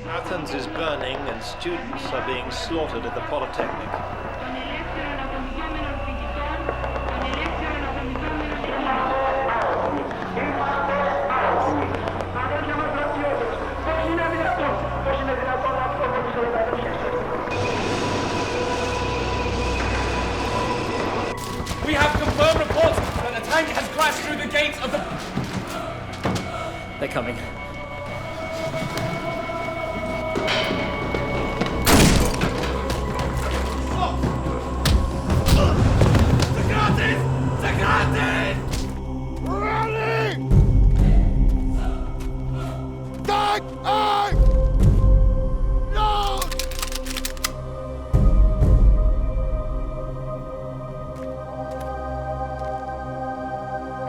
Athens is burning and students are being slaughtered at the Polytechnic. We have confirmed reports that the tank has crashed through the gates of the... They're coming.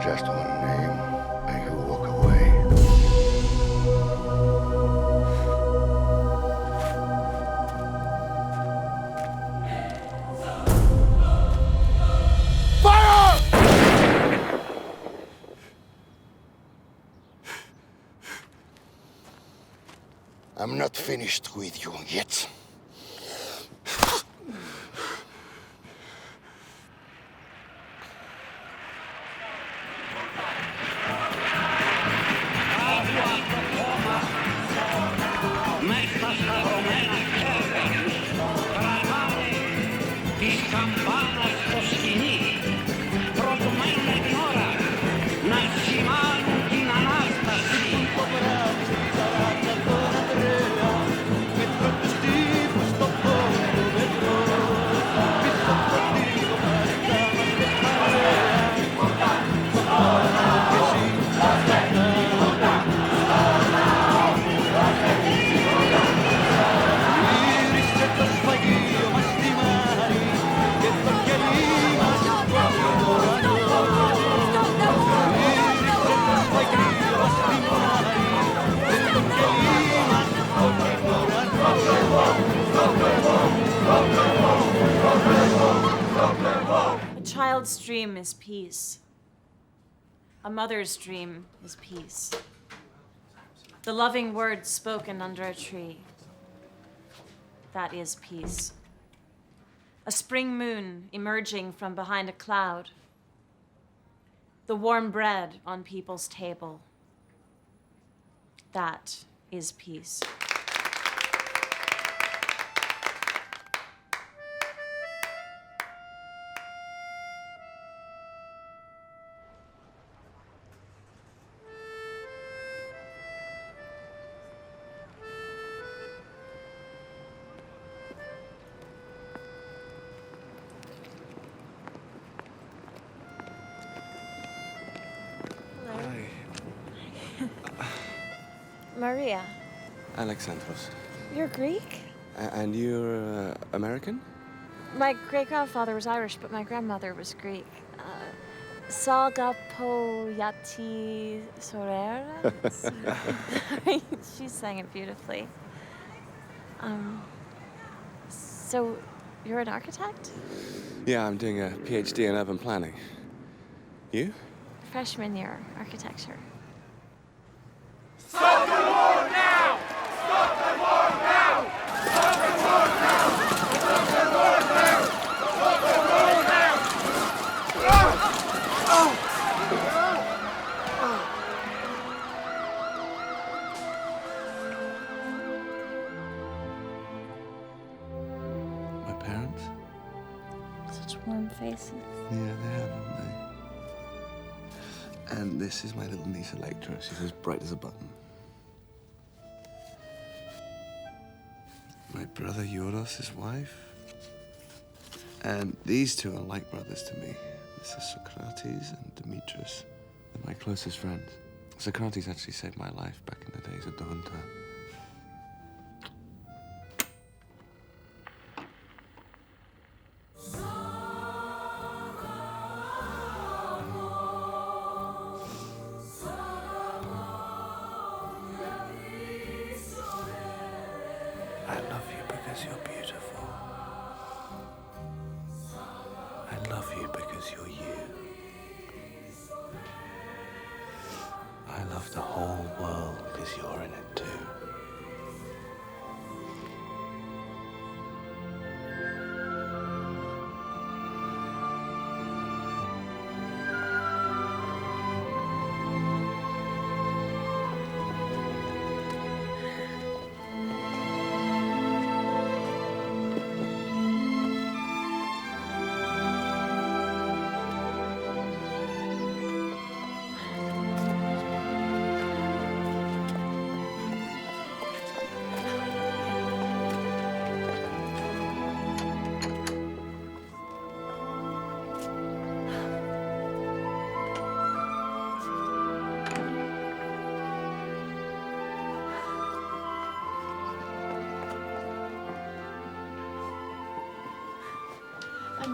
Just one name, and you walk away. Fire! I'm not finished with you yet. Της καμπάνας στο σκηνή προτουμένουν την ώρα να σημάνουν την Ανάσταση. A child's dream is peace. A mother's dream is peace. The loving words spoken under a tree. That is peace. A spring moon emerging from behind a cloud. The warm bread on people's table. That is peace. Maria. Alexandros. You're Greek? And you're American? My great-grandfather was Irish, but my grandmother was Greek. Salgapoyati Sorer. She sang it beautifully. So, you're an architect? Yeah, I'm doing a PhD in urban planning. You? Freshman year, architecture. Stop the war now! Stop the war now! Stop the war now! Stop the war now! Stop the war now! My parents? Such warm faces. Yeah, they have, haven't they? And this is my little niece Electra. She's as bright as a button. My brother Euros, his wife. And these two are like brothers to me. This is Socrates and Demetrius. They're my closest friends. Socrates actually saved my life back in the days of the junta. I love you because you're beautiful. I love you because you're you. I love the whole world because you're in it too.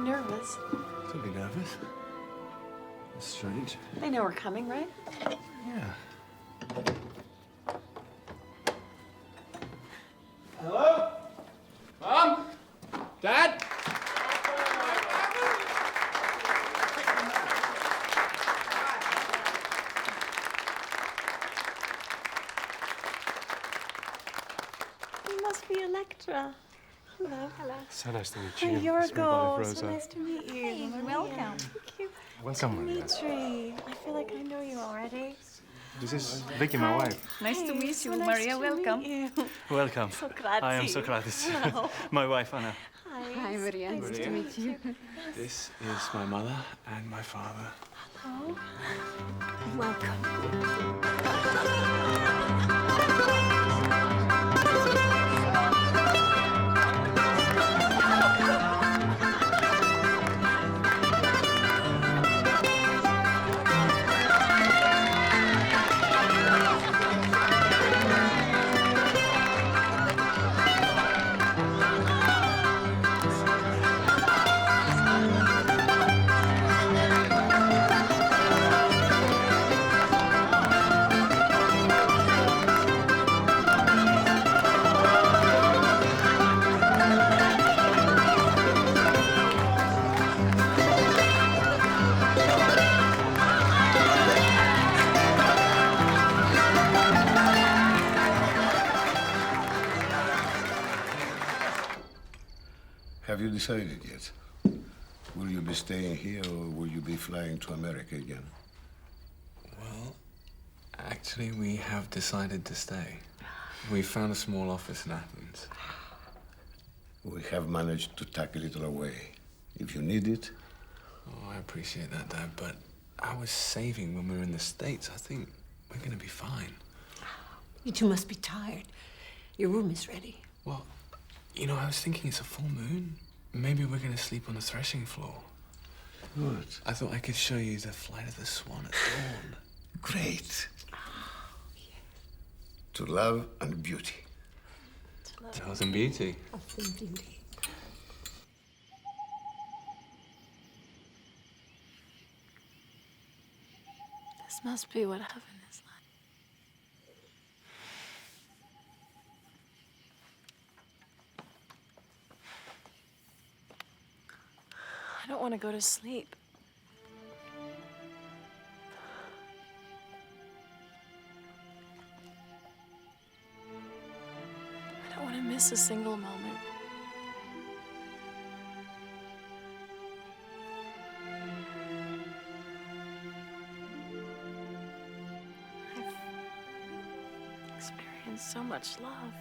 nervous. Don't be nervous. That's strange. They know we're coming, right? Yeah. Hello? Mom? Dad? You must be Electra. Hello. Hello. So nice to meet you. You're a Sweet wife, girl. Rosa. So nice to meet you. Hey, welcome. Thank you. Welcome, Maria. Dimitri. I feel like I know you already. This is Vicky, my wife. Nice to Hey, meet so you, nice Maria. to Welcome. meet you. Welcome. Socrates. I am Socrates. Hello. My wife, Anna. Hi, Maria. Nice to meet you. This is my mother and my father. Hello. Welcome. Have you decided yet? Will you be staying here or will you be flying to America again? Well, actually, we have decided to stay. We found a small office in Athens. We have managed to tuck a little away. If you need it, Oh, I appreciate that, Dad, but I was saving when we were in the States. I think we're gonna be fine. You two must be tired. Your room is ready. Well, you know, I was thinking it's a full moon. Maybe we're gonna sleep on the threshing floor. good. I thought I could show you the flight of the swan at dawn. Great. To love and beauty. Tales and beauty. This must be what heaven is like. I don't want to go to sleep. I don't want to miss a single moment. I've experienced so much love.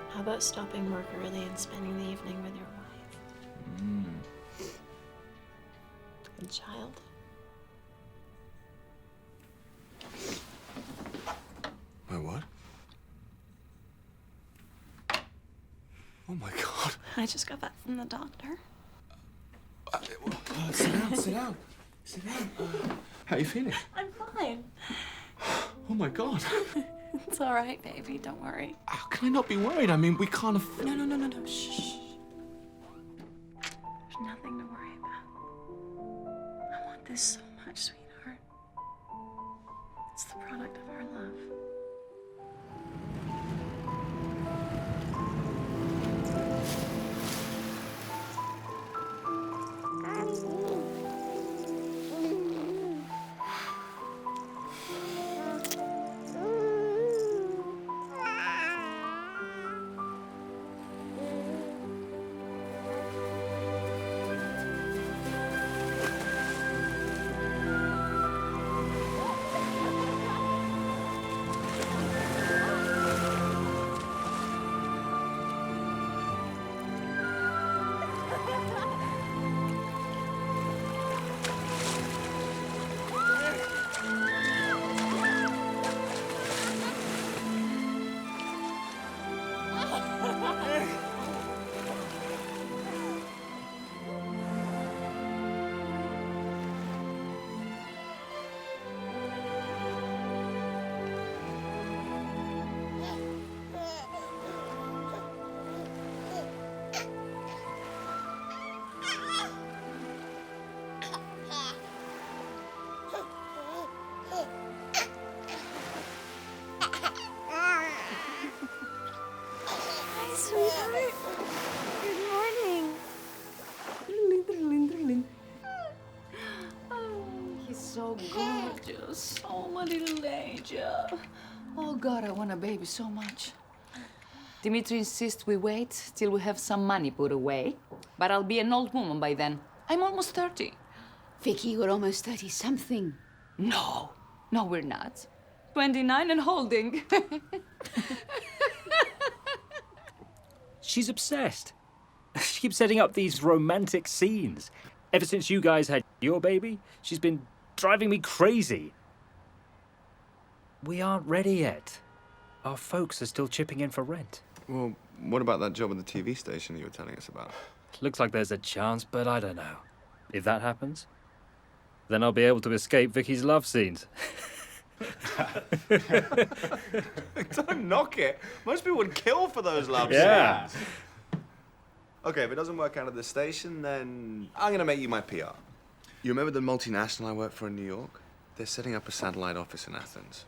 How about stopping work early and spending the evening with your wife? And child? My what? Oh my God. I just got back from the doctor. Sit down, sit down. Sit down. How are you feeling? I'm fine. Oh my God. It's all right, baby. Don't worry. How can I not be worried? I mean, we can't afford... No. Shh. There's nothing to worry about. I want this so much, sweetheart. It's the product of our love. Sweetheart. Good morning. Oh, he's so gorgeous. Oh, my little angel. Oh, God, I want a baby so much. Dimitri insists we wait till we have some money put away. But I'll be an old woman by then. I'm almost 30. Vicky, you're almost 30-something. No, we're not. 29 and holding. She's obsessed. She keeps setting up these romantic scenes. Ever since you guys had your baby, she's been driving me crazy. We aren't ready yet. Our folks are still chipping in for rent. Well, what about that job at the TV station you were telling us about? Looks like there's a chance, but I don't know. If that happens, then I'll be able to escape Vicky's love scenes. Don't knock it. Most people would kill for those love Yeah. scenes. Okay, if it doesn't work out at the station, then I'm gonna make you my PR. You remember the multinational I work for in New York? They're setting up a satellite office in Athens.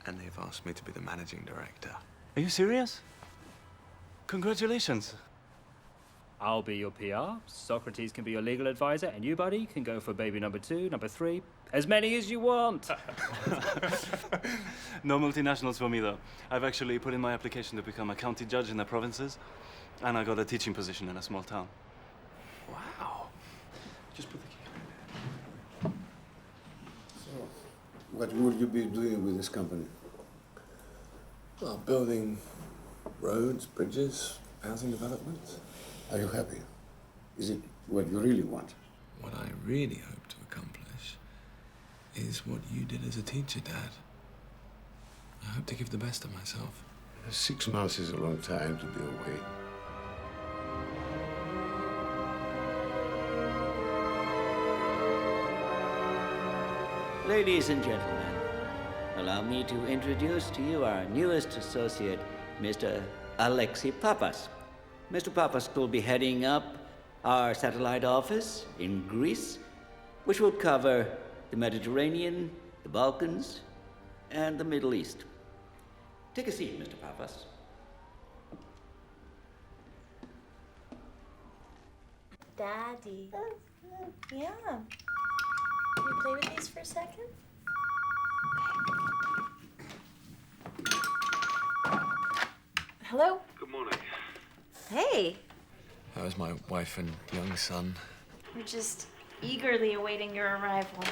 And they've asked me to be the managing director. Are you serious? Congratulations. I'll be your PR, Socrates can be your legal advisor, and you, buddy, can go for baby number 2, number 3, as many as you want. No multinationals for me, though. I've actually put in my application to become a county judge in the provinces, and I got a teaching position in a small town. Wow. Just put the key. So, what will you be doing with this company? Well, building roads, bridges, housing developments. Are you happy? Is it what you really want? What I really hope to accomplish is what you did as a teacher, Dad. I hope to give the best of myself. 6 months is a long time to be away. Ladies and gentlemen, allow me to introduce to you our newest associate, Mr. Alexei Papas. Mr. Papas will be heading up our satellite office in Greece, which will cover the Mediterranean, the Balkans, and the Middle East. Take a seat, Mr. Papas. Daddy. Yeah. Can you play with these for a second? Hello? Good morning. Hey. That was my wife and young son. We're just eagerly awaiting your arrival.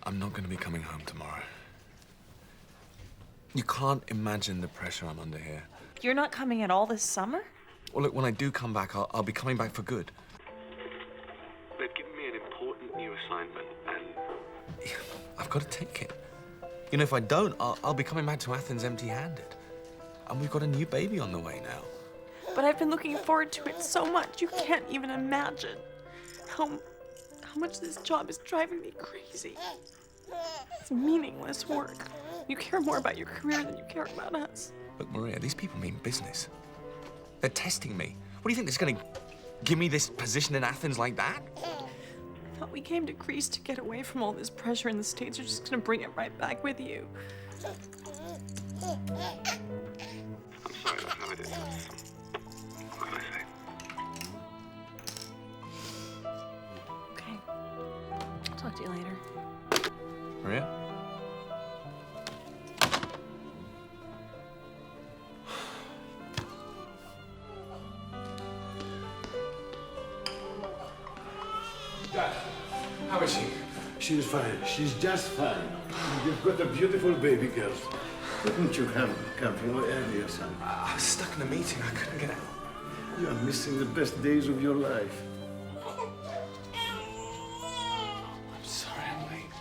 I'm not going to be coming home tomorrow. You can't imagine the pressure I'm under here. You're not coming at all this summer? Well, look, when I do come back, I'll be coming back for good. They've given me an important new assignment, and I've got to take it. You know, if I don't, I'll be coming back to Athens empty-handed. And we've got a new baby on the way now. But I've been looking forward to it so much, you can't even imagine how much this job is driving me crazy. It's meaningless work. You care more about your career than you care about us. Look, Maria, these people mean business. They're testing me. What do you think, they're going to give me this position in Athens like that? thought we came to Greece to get away from all this pressure, and the States are just gonna bring it right back with you. I'm sorry, that's how it is. What can I say? Okay. I'll talk to you later. Maria? Dad, how is she? She's fine. She's just fine. You've got a beautiful baby girl. Couldn't you have come from earlier, son? I was stuck in a meeting. I couldn't get out. You are missing the best days of your life. I'm sorry, I'm late.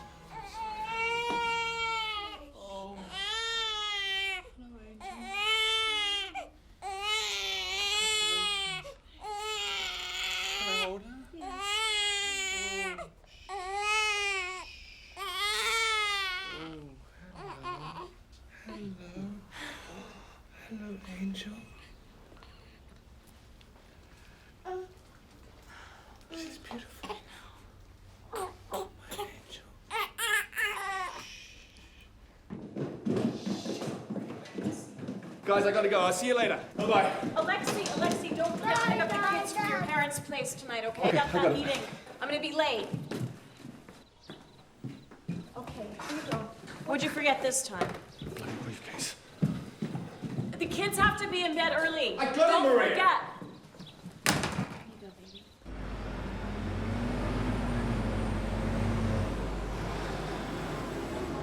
Hello, Angel. She's beautiful. My angel. Guys, I gotta go. I'll see you later. Bye-bye. Alexi, don't forget to pick up the kids from your parents' place tonight, okay? I got that meeting. I'm gonna be late. Okay, here you go. What'd you forget this time? Bloody briefcase. The kids have to be in bed early. I got it, Don't Maria. forget.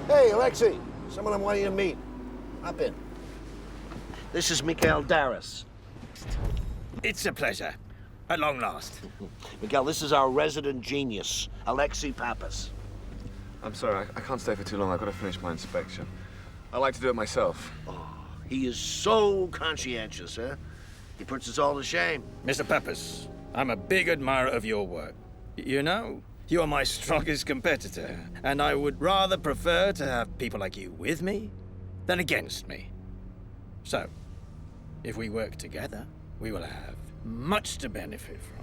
Hey, Alexei. Someone I'm wanting you to meet. Hop in. This is Mikhail Daris. It's a pleasure. At long last. Mikhail, this is our resident genius, Alexei Pappas. I'm sorry, I can't stay for too long. I've got to finish my inspection. I like to do it myself. Oh, he is so conscientious, huh? He puts us all to shame. Mr. Pappas, I'm a big admirer of your work. You know, you are my strongest competitor, and I would rather prefer to have people like you with me than against me. So, if we work together, we will have much to benefit from.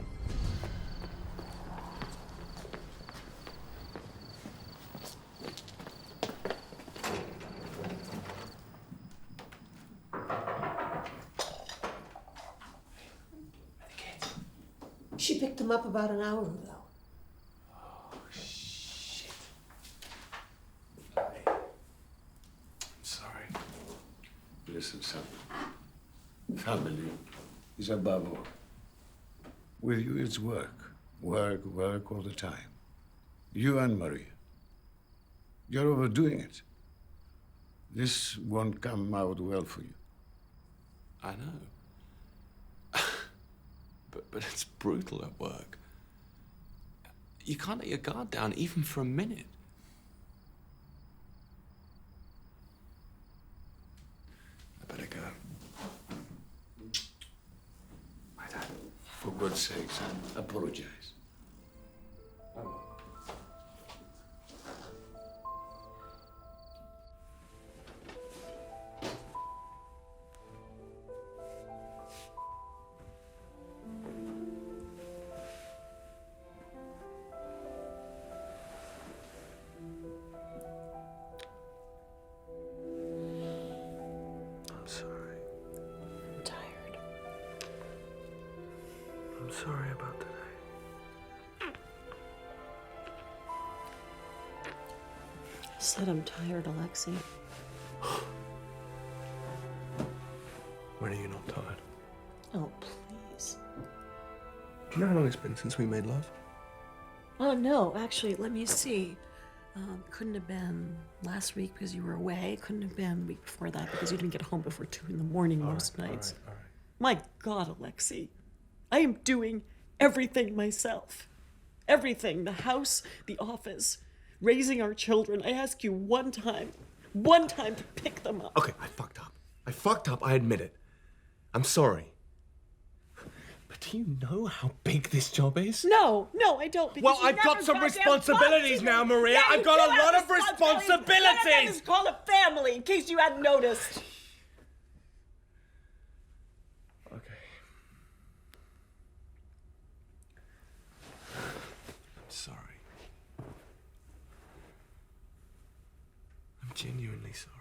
She picked him up about an hour ago. Oh, shit. I'm sorry. Listen, son. Family is above all. With you, it's work. Work, work all the time. You and Maria. You're overdoing it. This won't come out well for you. I know. But it's brutal at work. You can't let your guard down even for a minute. I better go. My dad, for God's sake, son, apologize. I will. I'm sorry. I'm tired. I'm sorry about today. I said I'm tired, Alexei. When are you not tired? Oh, please. Do you know how long it's been since we made love? Oh, no, actually, let me see. Couldn't have been last week because you were away. Couldn't have been the week before that because you didn't get home before 2 in the morning most nights. All right. My God, Alexei. I am doing everything myself. Everything. The house, the office, raising our children. I ask you one time to pick them up. Okay, I fucked up, I admit it. I'm sorry. But do you know how big this job is? No, I don't. Well, I've got some responsibilities now, Maria. Yeah, I've got a lot of responsibilities. One of them is called a family, in case you hadn't noticed. Okay. I'm sorry. genuinely sorry.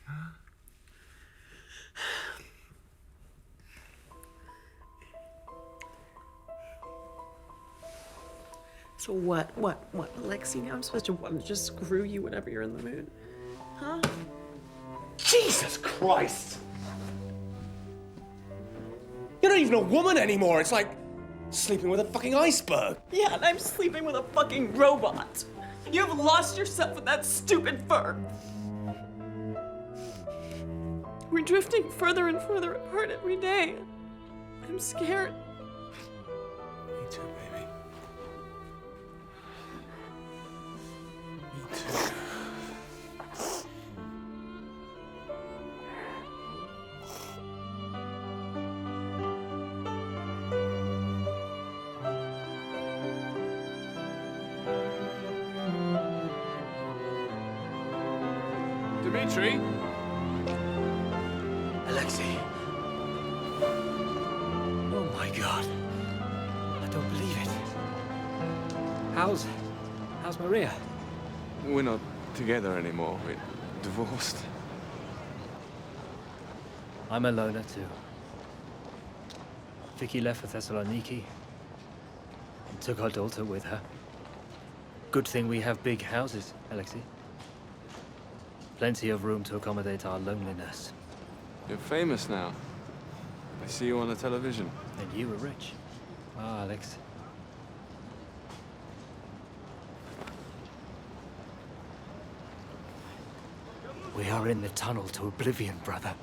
Huh? So what, Alexei? Now I'm supposed to want to just screw you whenever you're in the mood? Huh? Jesus Christ! You're not even a woman anymore. It's like sleeping with a fucking iceberg. Yeah, and I'm sleeping with a fucking robot. You have lost yourself with that stupid fur. We're drifting further and further apart every day. I'm scared. Me too, baby. Me too. Dimitri? Alexei. Oh my God. I don't believe it. How's Maria? We're not together anymore. We're divorced. I'm a loner too. Vicky left for Thessaloniki and took our daughter with her. Good thing we have big houses, Alexei. Plenty of room to accommodate our loneliness. You're famous now. I see you on the television. And you were rich. Ah, Alex. We are in the tunnel to oblivion, brother.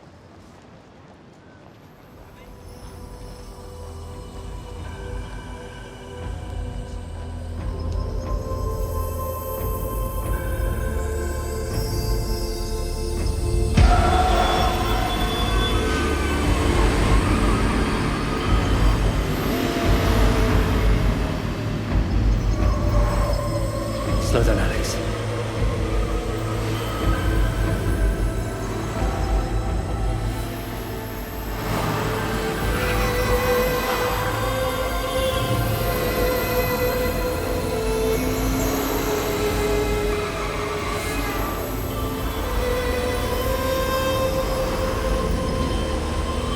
Slow down, Alex.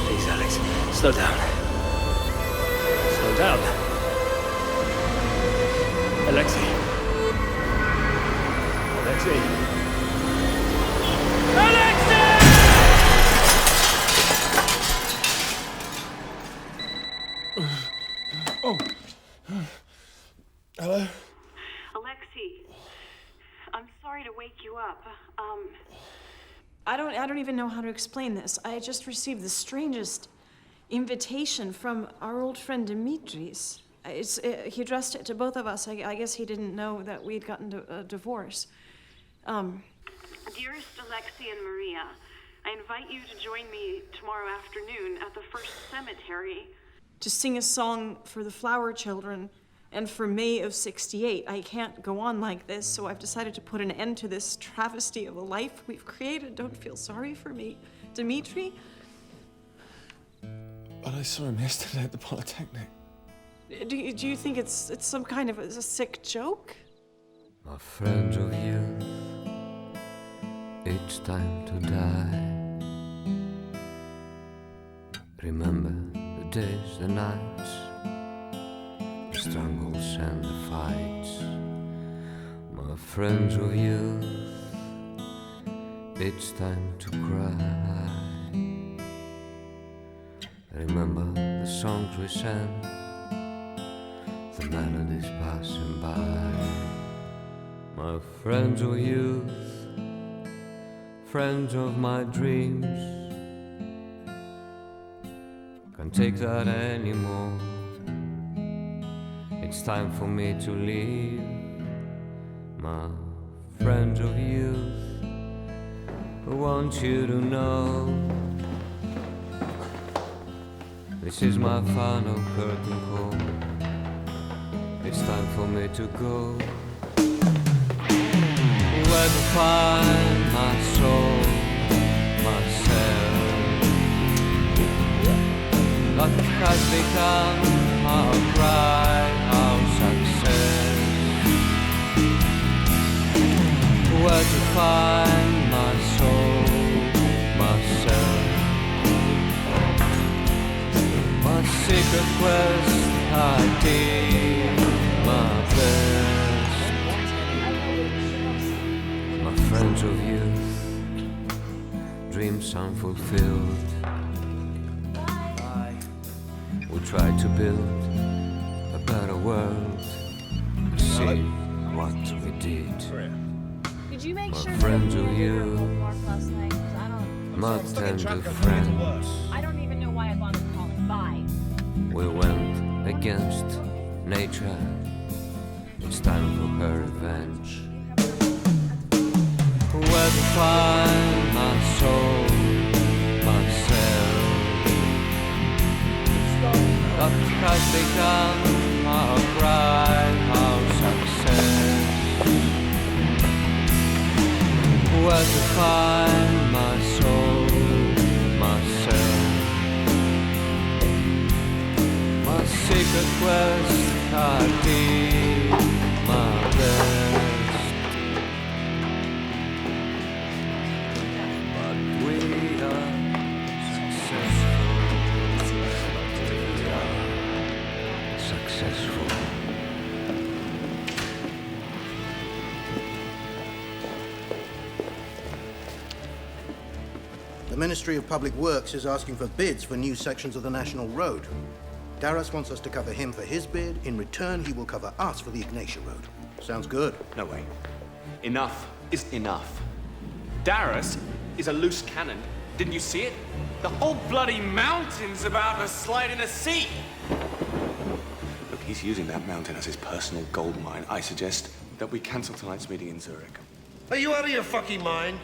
Please, Alex, slow down. Slow down. Alexei. Alexei! Oh. Hello? Alexei, I'm sorry to wake you up. I don't even know how to explain this. I just received the strangest invitation from our old friend Dimitris. He addressed it to both of us. I guess he didn't know that we'd gotten a divorce. Dearest Alexei and Maria, I invite you to join me tomorrow afternoon at the First Cemetery. To sing a song for the Flower Children and for May of '68. I can't go on like this, so I've decided to put an end to this travesty of a life we've created. Don't feel sorry for me. Dimitri? But I saw him yesterday at the Polytechnic. Do you think it's some kind of a sick joke? My friends of youth, it's time to die. Remember the days, the nights, the struggles and the fights. My friends of youth, it's time to cry. Remember the songs we sang, the melodies passing by. My friends of youth, friends of my dreams, can't take that anymore. It's time for me to leave. My friends of youth, I want you to know this is my final curtain call. It's time for me to go. Where to find my soul, myself? Life has become our pride, our success. quest I did my best. My friends of youth, dreams unfulfilled. We tried to build a better world. See what we did. Did you make My sure friends that of you you, mark last night? 'Cause I don't. my tender friends. I don't even know why I bothered calling. Bye. We went against nature. It's time for her revenge. Where to find my soul, myself? But has become our pride, our success. Where to find my soul, myself? My secret quest, I did my best. But we are successful. We are successful. The Ministry of Public Works is asking for bids for new sections of the National Road. Darras wants us to cover him for his bid. In return, he will cover us for the Ignatia Road. Sounds good. No way. Enough is enough. Darras is a loose cannon. Didn't you see it? The whole bloody mountain's about to slide in the sea. Look, he's using that mountain as his personal gold mine. I suggest that we cancel tonight's meeting in Zurich. Are you out of your fucking mind?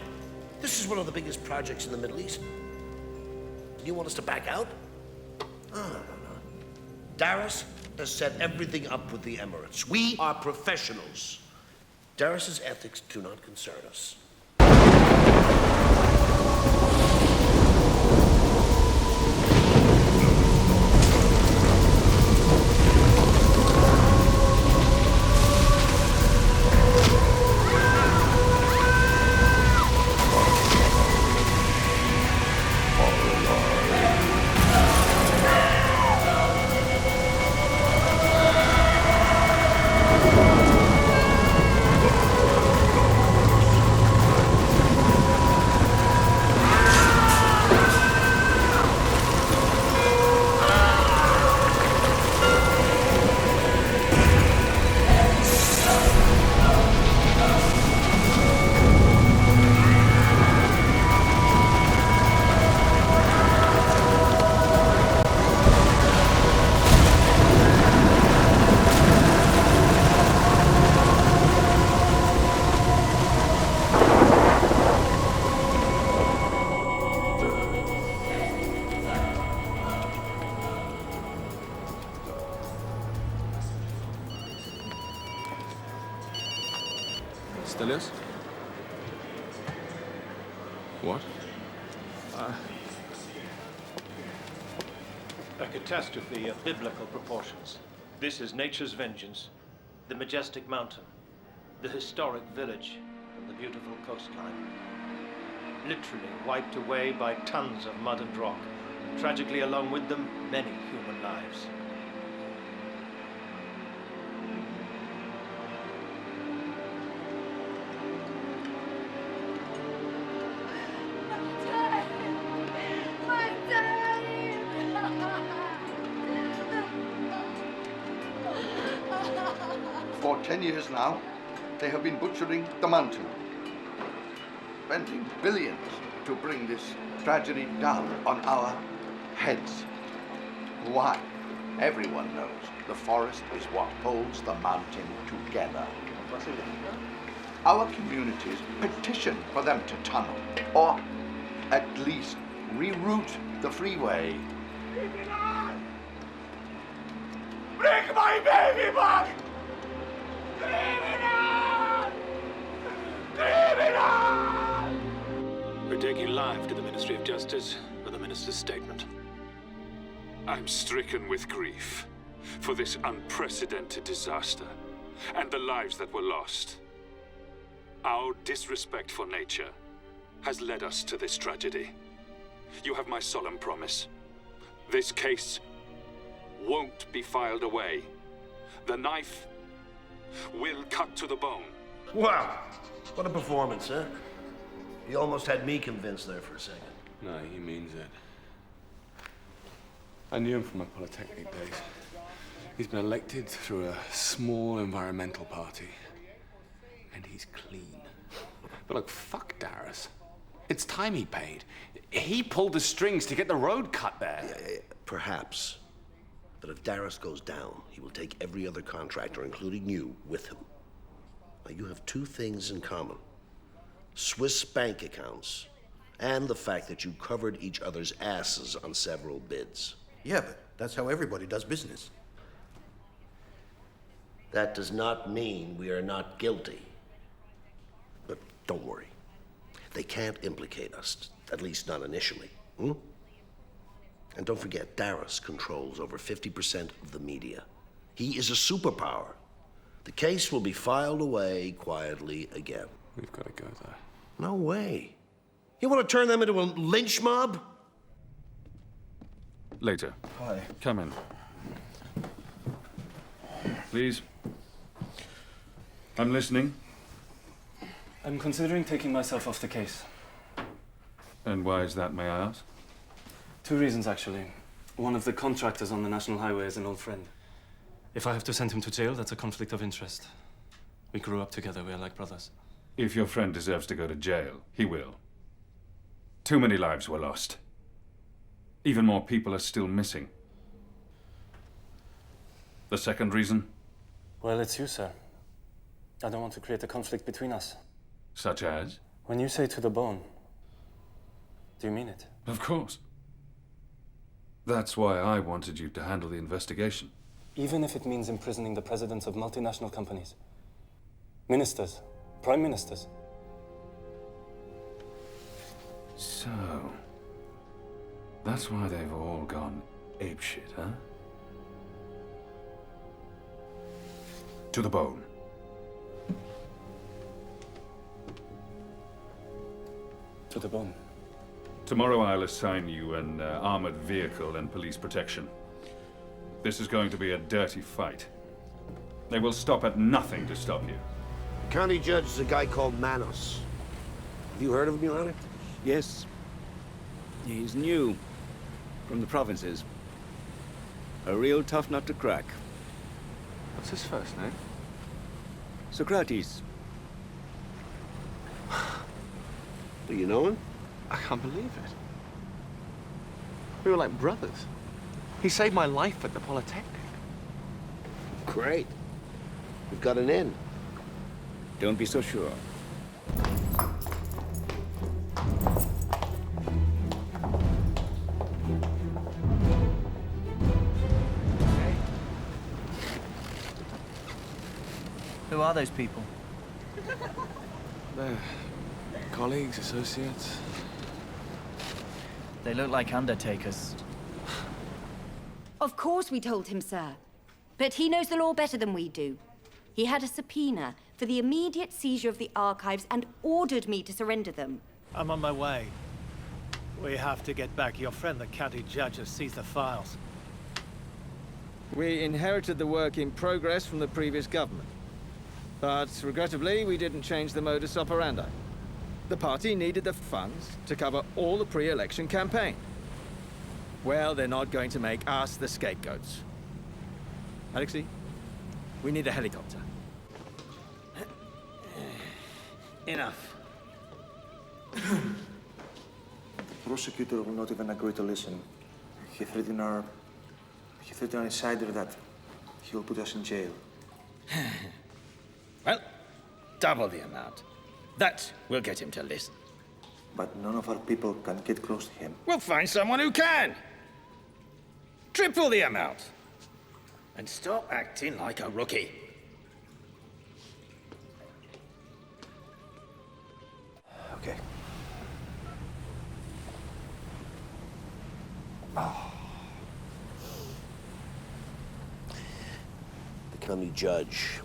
This is one of the biggest projects in the Middle East. You want us to back out? No. Darras has set everything up with the Emirates. We are professionals. Darras's ethics do not concern us. Stelios? What? A catastrophe of biblical proportions. This is nature's vengeance. The majestic mountain, the historic village, and the beautiful coastline. Literally wiped away by tons of mud and rock, and tragically along with them, many human lives. For 10 years now, they have been butchering the mountain, spending billions to bring this tragedy down on our heads. Why? Everyone knows the forest is what holds the mountain together. Our communities petition for them to tunnel, or at least reroute the freeway. Bring my baby back! We're taking live to the Ministry of Justice for the Minister's statement. I'm stricken with grief for this unprecedented disaster and the lives that were lost. Our disrespect for nature has led us to this tragedy. You have my solemn promise. This case won't be filed away. The knife will cut to the bone. Wow, what a performance, huh? You almost had me convinced there for a second. No, he means it. I knew him from my Polytechnic days. He's been elected through a small environmental party. And he's clean. But look, fuck Darius. It's time he paid. He pulled the strings to get the road cut there. Perhaps. But if Darius goes down, he will take every other contractor, including you, with him. Now, you have two things in common. Swiss bank accounts, and the fact that you covered each other's asses on several bids. Yeah, but that's how everybody does business. That does not mean we are not guilty. But don't worry. They can't implicate us, at least not initially. Hmm? And don't forget, Darius controls over 50% of the media. He is a superpower. The case will be filed away quietly again. We've got to go there. No way. You want to turn them into a lynch mob? Later. Hi. Come in. Please. I'm listening. I'm considering taking myself off the case. And why is that, may I ask? 2 reasons, actually. One of the contractors on the National Highway is an old friend. If I have to send him to jail, that's a conflict of interest. We grew up together, we are like brothers. If your friend deserves to go to jail, he will. Too many lives were lost. Even more people are still missing. The second reason? Well, it's you, sir. I don't want to create a conflict between us. Such as? When you say to the bone, do you mean it? Of course. That's why I wanted you to handle the investigation. Even if it means imprisoning the presidents of multinational companies, ministers, prime ministers. So, that's why they've all gone apeshit, huh? To the bone. To the bone. Tomorrow I'll assign you an armored vehicle and police protection. This is going to be a dirty fight. They will stop at nothing to stop you. The county judge is a guy called Manos. Have you heard of him, Your Honor? Yes. He's new. From the provinces. A real tough nut to crack. What's his first name? Socrates. Do you know him? I can't believe it. We were like brothers. He saved my life at the Polytechnic. Great. We've got an in. Don't be so sure. Who are those people? They're colleagues, associates. They look like undertakers. Of course we told him, sir. But he knows the law better than we do. He had a subpoena for the immediate seizure of the archives and ordered me to surrender them. I'm on my way. We have to get back. Your friend, the county judge, has seized the files. We inherited the work in progress from the previous government. But regrettably, we didn't change the modus operandi. The party needed the funds to cover all the pre-election campaign. Well, they're not going to make us the scapegoats. Alexei, we need a helicopter. Enough. Prosecutor will not even agree to listen. He threatened our insider that he will put us in jail. Well, double the amount. That will get him to listen. But none of our people can get close to him. We'll find someone who can. Triple the amount. And stop acting like a rookie. Okay. The county judge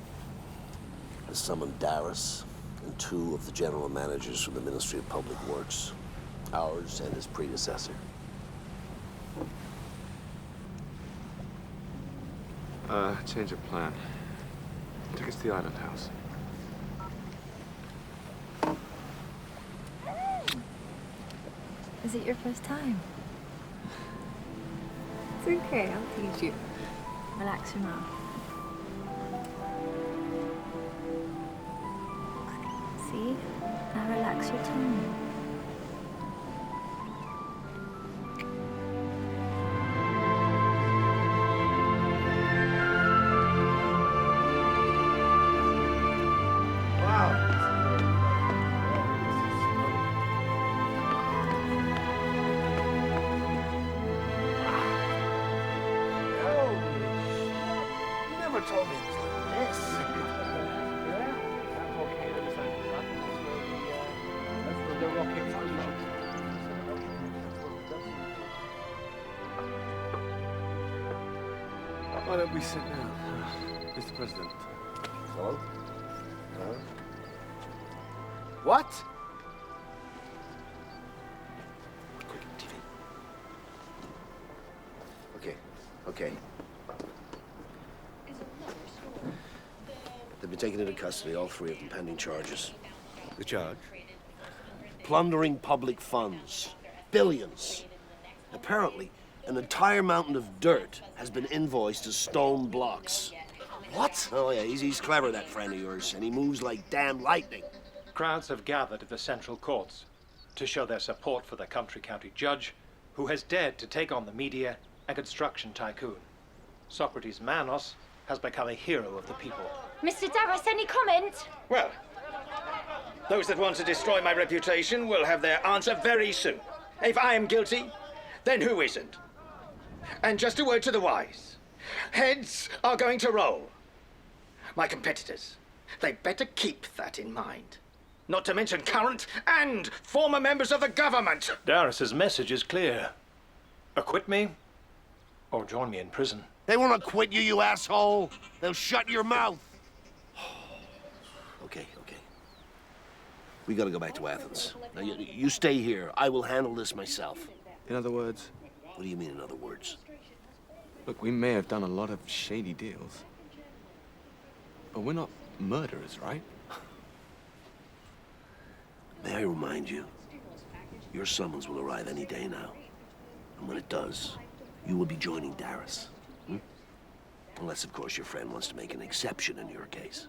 has summoned Darius and 2 of the general managers from the Ministry of Public Works, ours and his predecessor. Change of plan. Take us to the island house. Is it your first time? It's okay, I'll teach you. Relax your mouth. See? Now relax your tongue. Why don't we sit down, Mr. President? Hello? What? Quick, TV. Okay. They've been taken into custody, all three of them, pending charges. The charge? Plundering public funds. Billions. Apparently, an entire mountain of dirt has been invoiced as stone blocks. What? Oh, yeah, he's clever, that friend of yours, and he moves like damn lightning. Crowds have gathered at the central courts to show their support for the country county judge who has dared to take on the media and construction tycoon. Socrates Manos has become a hero of the people. Mr. Darras, any comment? Well, those that want to destroy my reputation will have their answer very soon. If I am guilty, then who isn't? And just a word to the wise. Heads are going to roll. My competitors, they better keep that in mind. Not to mention current and former members of the government. Darras's message is clear. Acquit me, or join me in prison. They won't acquit you, you asshole. They'll shut your mouth. Okay. We gotta go back to Athens. Now, you stay here. I will handle this myself. In other words? What do you mean, in other words? Look, we may have done a lot of shady deals. But we're not murderers, right? May I remind you, your summons will arrive any day now. And when it does, you will be joining Darras. Unless, of course, your friend wants to make an exception in your case.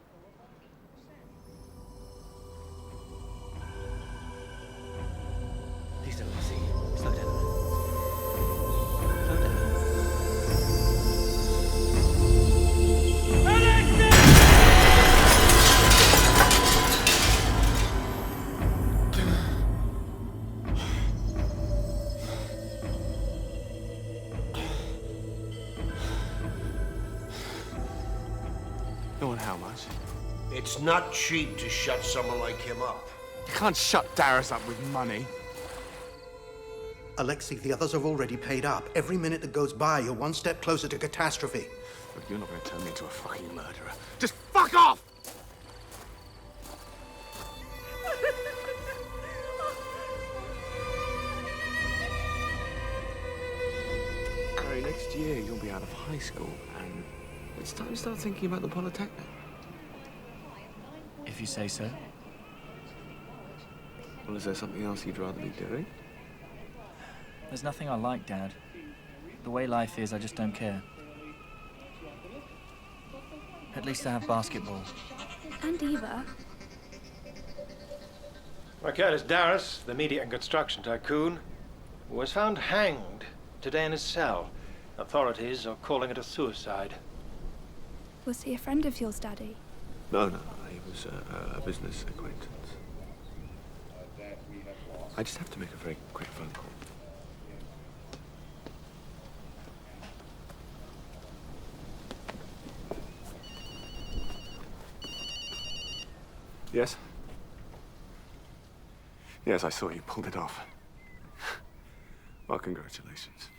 Please don't see. Slow down. How much? It's not cheap to shut someone like him up. You can't shut Darras up with money. Alexei, the others have already paid up. Every minute that goes by, you're one step closer to catastrophe. Look, you're not going to turn me into a fucking murderer. Just fuck off! Harry, next year you'll be out of high school, and it's time to start thinking about the Polytechnic. If you say so. Well, is there something else you'd rather be doing? There's nothing I like, Dad. The way life is, I just don't care. At least I have basketball. And Eva. Michaelis Darras, the media and construction tycoon, was found hanged today in his cell. Authorities are calling it a suicide. Was he a friend of yours, Daddy? No, he was a business acquaintance. I just have to make a very quick phone call. Yes? Yes, I saw you pulled it off. Well, congratulations.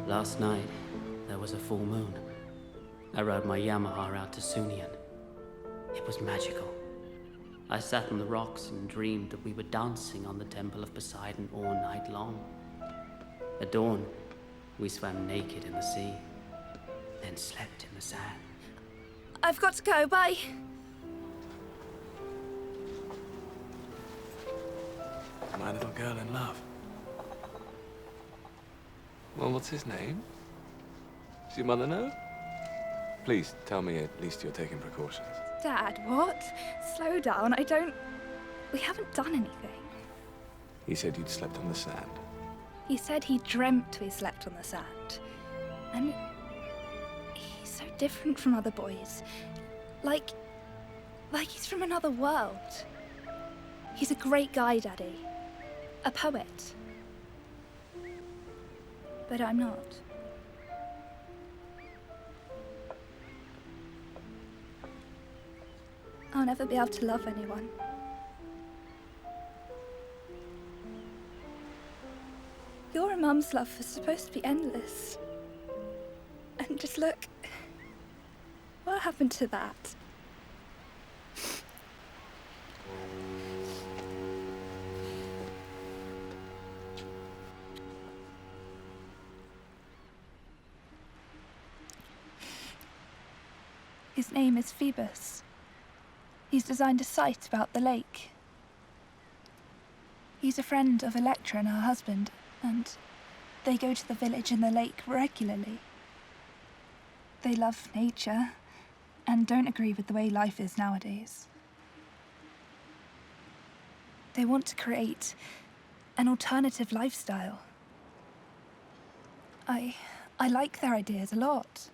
Last night, there was a full moon. I rode my Yamaha out to Sunian. It was magical. I sat on the rocks and dreamed that we were dancing on the Temple of Poseidon all night long. At dawn, we swam naked in the sea, then slept in the sand. I've got to go, bye. My little girl in love. Well, what's his name? Does your mother know? Please, tell me at least you're taking precautions. Dad, what? Slow down, we haven't done anything. He said you'd slept on the sand. He said he dreamt we slept on the sand. And he's so different from other boys. Like he's from another world. He's a great guy, Daddy. A poet. But I'm not. I'll never be able to love anyone. Your and Mum's love was supposed to be endless. And just look, what happened to that? His name is Phoebus. He's designed a site about the lake. He's a friend of Electra and her husband, and they go to the village and the lake regularly. They love nature and don't agree with the way life is nowadays. They want to create an alternative lifestyle. I like their ideas a lot.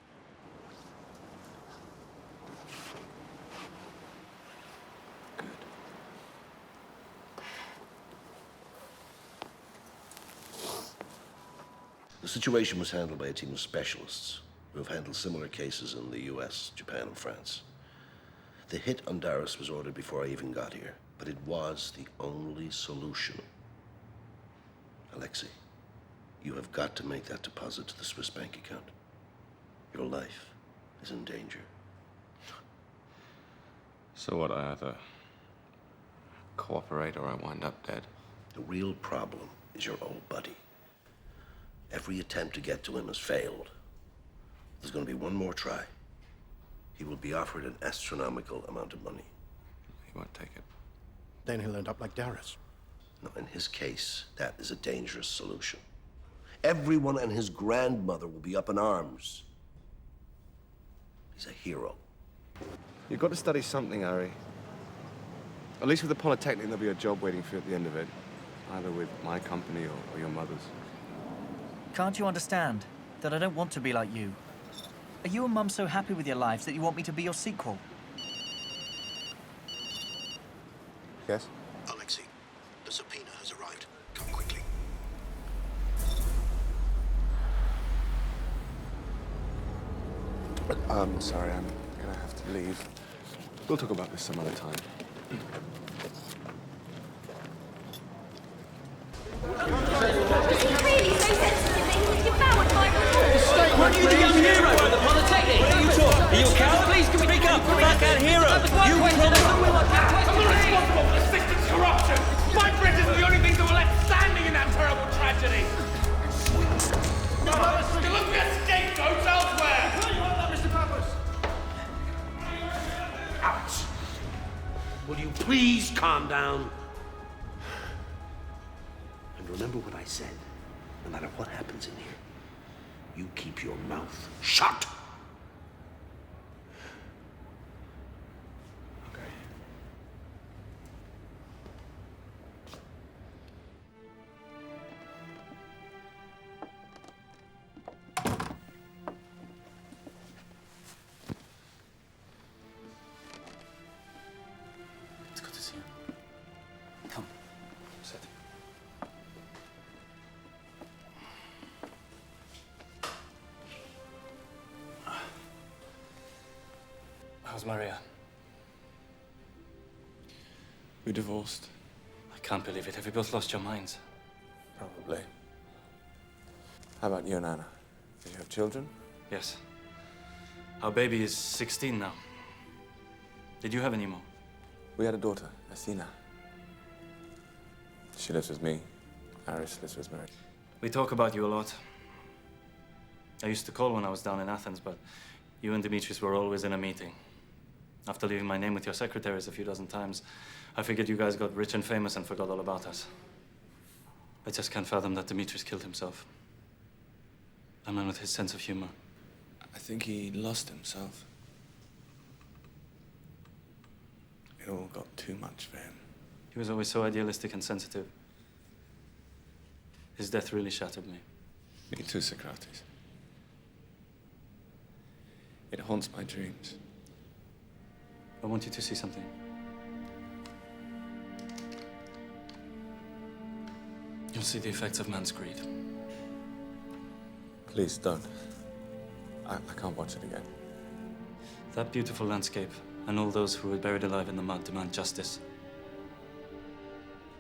The situation was handled by a team of specialists who have handled similar cases in the US, Japan, and France. The hit on Darius was ordered before I even got here, but it was the only solution. Alexei, you have got to make that deposit to the Swiss bank account. Your life is in danger. So what, I either cooperate or I wind up dead? The real problem is your old buddy. Every attempt to get to him has failed. There's going to be one more try. He will be offered an astronomical amount of money. He won't take it. Then he'll end up like Darius. No, in his case, that is a dangerous solution. Everyone and his grandmother will be up in arms. He's a hero. You've got to study something, Ari. At least with the Polytechnic, there'll be a job waiting for you at the end of it. Either with my company or your mother's. Can't you understand that I don't want to be like you? Are you and Mum so happy with your lives that you want me to be your sequel? Yes? Alexei, the subpoena has arrived. Come quickly. Sorry, I'm gonna have to leave. We'll talk about this some other time. Weren't you the young hero at the Polytechnic? What are you talking? Are you a coward? Please, can we speak up? Blackout hero. You promised. I'm not responsible for the system's corruption. My bridges are the only things that were left standing in that terrible tragedy. There must be a scapegoat elsewhere. You heard that, Mr. Pappas? Alex, will you please calm down? And remember what I said. No matter what happens in here, you keep your mouth shut. Okay. It's good to see you. Come, sit. How's Maria? We divorced. I can't believe it. Have you both lost your minds? Probably. How about you and Anna? Do you have children? Yes. Our baby is 16 now. Did you have any more? We had a daughter, Athena. She lives with me. Aris lives with Mary. We talk about you a lot. I used to call when I was down in Athens, but you and Dimitris were always in a meeting. After leaving my name with your secretaries a few dozen times, I figured you guys got rich and famous and forgot all about us. I just can't fathom that Dimitris killed himself. A man with his sense of humor. I think he lost himself. It all got too much for him. He was always so idealistic and sensitive. His death really shattered me. Me too, Socrates. It haunts my dreams. I want you to see something. You'll see the effects of man's greed. Please don't. I can't watch it again. That beautiful landscape and all those who were buried alive in the mud demand justice.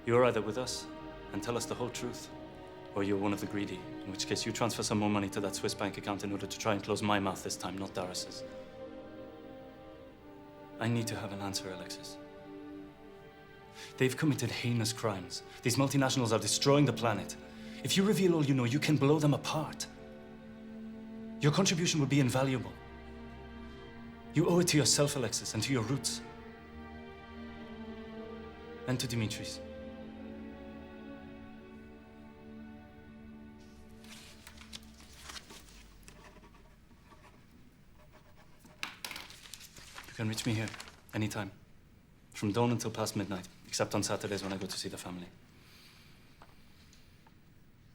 You're either with us and tell us the whole truth, or you're one of the greedy, in which case you transfer some more money to that Swiss bank account in order to try and close my mouth this time, not Darius's. I need to have an answer, Alexis. They've committed heinous crimes. These multinationals are destroying the planet. If you reveal all you know, you can blow them apart. Your contribution will be invaluable. You owe it to yourself, Alexis, and to your roots. And to Dimitris. You can reach me here, anytime. From dawn until past midnight, except on Saturdays when I go to see the family.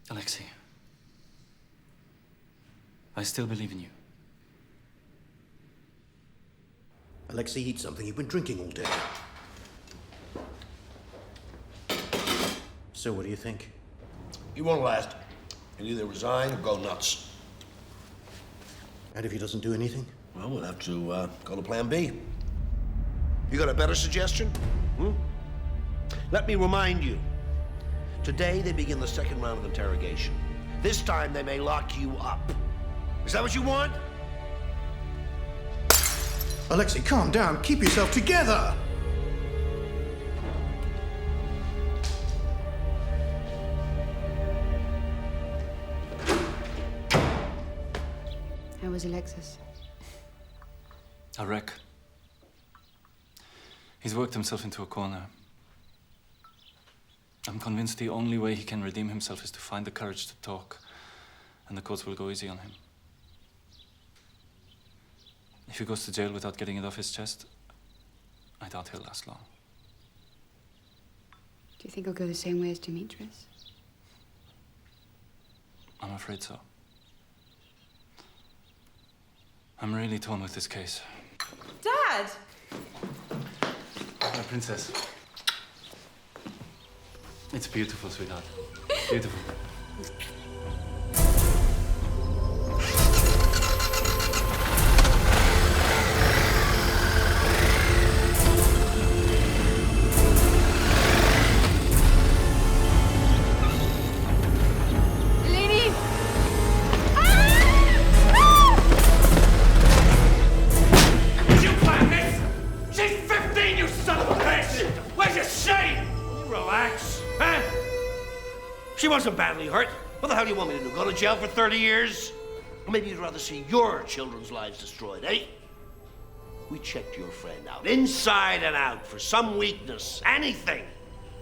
Alexei, I still believe in you. Alexei, eat something. You've been drinking all day. So what do you think? He won't last. He'll either resign or go nuts. And if he doesn't do anything? Well, we'll have to go to Plan B. You got a better suggestion? Let me remind you. Today, they begin the second round of interrogation. This time, they may lock you up. Is that what you want? Alexei, calm down. Keep yourself together. How was Alexis? A wreck. He's worked himself into a corner. I'm convinced the only way he can redeem himself is to find the courage to talk, and the courts will go easy on him. If he goes to jail without getting it off his chest, I doubt he'll last long. Do you think he'll go the same way as Dimitris? I'm afraid so. I'm really torn with this case. Dad! My princess. It's beautiful, sweetheart. Beautiful. Eleni! Did you plan this? She's 15, you son of a bitch! Where's your shame? Relax, huh? She wasn't badly hurt. What the hell do you want me to do? Go to jail for 30 years? Or maybe you'd rather see your children's lives destroyed, eh? We checked your friend out, inside and out, for some weakness, anything.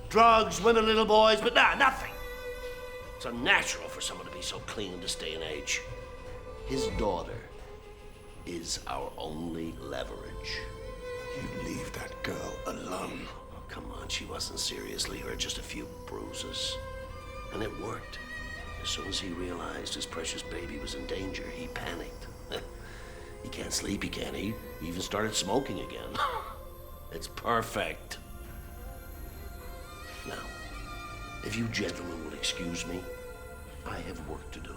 Drugs, women, little boys, but nah, nothing. It's unnatural for someone to be so clean in this day and age. His daughter is our only leverage. You leave that girl alone. Oh, come on, she wasn't seriously hurt, just a few bruises. And it worked. As soon as he realized his precious baby was in danger, he panicked. He can't sleep, he can't eat. He even started smoking again. It's perfect. Now, if you gentlemen will excuse me, I have work to do.